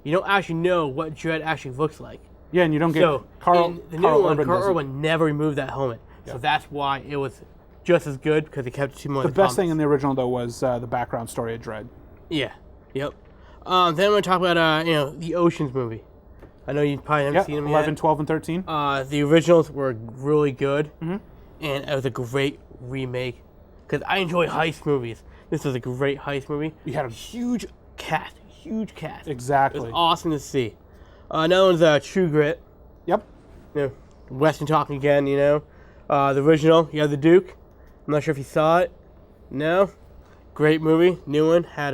You don't actually know what Dredd actually looks like. Yeah, and you don't get Carl Urban never removed that helmet. Yeah. So that's why it was just as good because he kept it too much. The best thing in the original, though, was the background story of Dredd. Yeah. Yep. Then I'm going to talk about, the Oceans movie. I know you probably haven't seen them 11, yet. 12, and 13. The originals were really good, and it was a great remake. Because I enjoy heist movies. This was a great heist movie. You had a huge cast. Exactly. It was awesome to see. Another one's True Grit. Yep. Western talking again, The original, you have the Duke. I'm not sure if you saw it. No? Great movie. New one had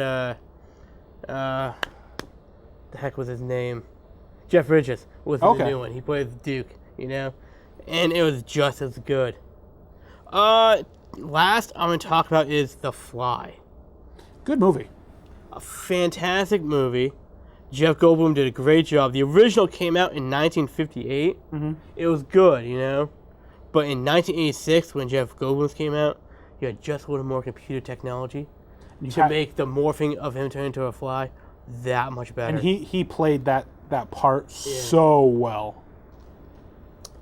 the heck was his name? Jeff Bridges was the new one. He played the Duke, And it was just as good. Last I'm going to talk about is The Fly. Good movie. A fantastic movie. Jeff Goldblum did a great job. The original came out in 1958. It was good, But in 1986, when Jeff Goldblum came out, you had just a little more computer technology to make the morphing of him turn into a fly that much better. And he played that part so well.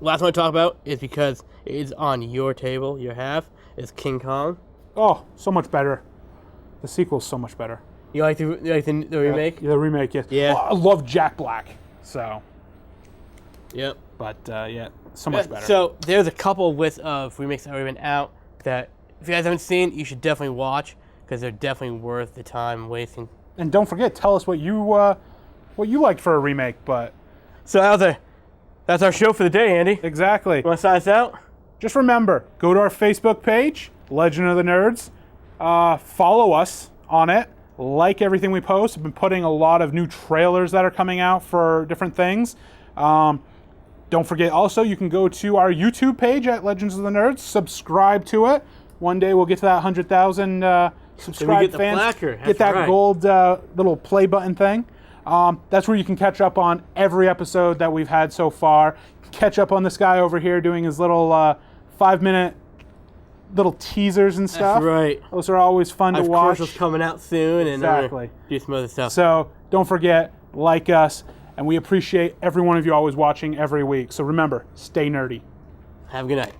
Last one I talk about is because it is on your table, your half, is King Kong. Oh, so much better. The sequel's so much better. You like the remake? Yeah, the remake, yes. Yeah. Well, I love Jack Black, so. Yep. But, so much better. So, there's a couple of remakes that have already been out that, if you guys haven't seen, you should definitely watch, because they're definitely worth the time wasting. And don't forget, tell us what you what you liked for a remake, but... So that's our show for the day, Andy. Exactly. Want to sign us out? Just remember, go to our Facebook page, Legend of the Nerds. Follow us on it. Like everything we post. I've been putting a lot of new trailers that are coming out for different things. Don't forget, also, you can go to our YouTube page at Legends of the Nerds. Subscribe to it. One day we'll get to that 100,000 subscribed fans. Get that gold little play button thing. That's where you can catch up on every episode that we've had so far. Catch up on this guy over here doing his little 5-minute little teasers and stuff. That's right. Those are always fun to watch. Commercials coming out soon, and exactly. Do some other stuff. So don't forget, like us, and we appreciate every one of you always watching every week. So remember, stay nerdy. Have a good night.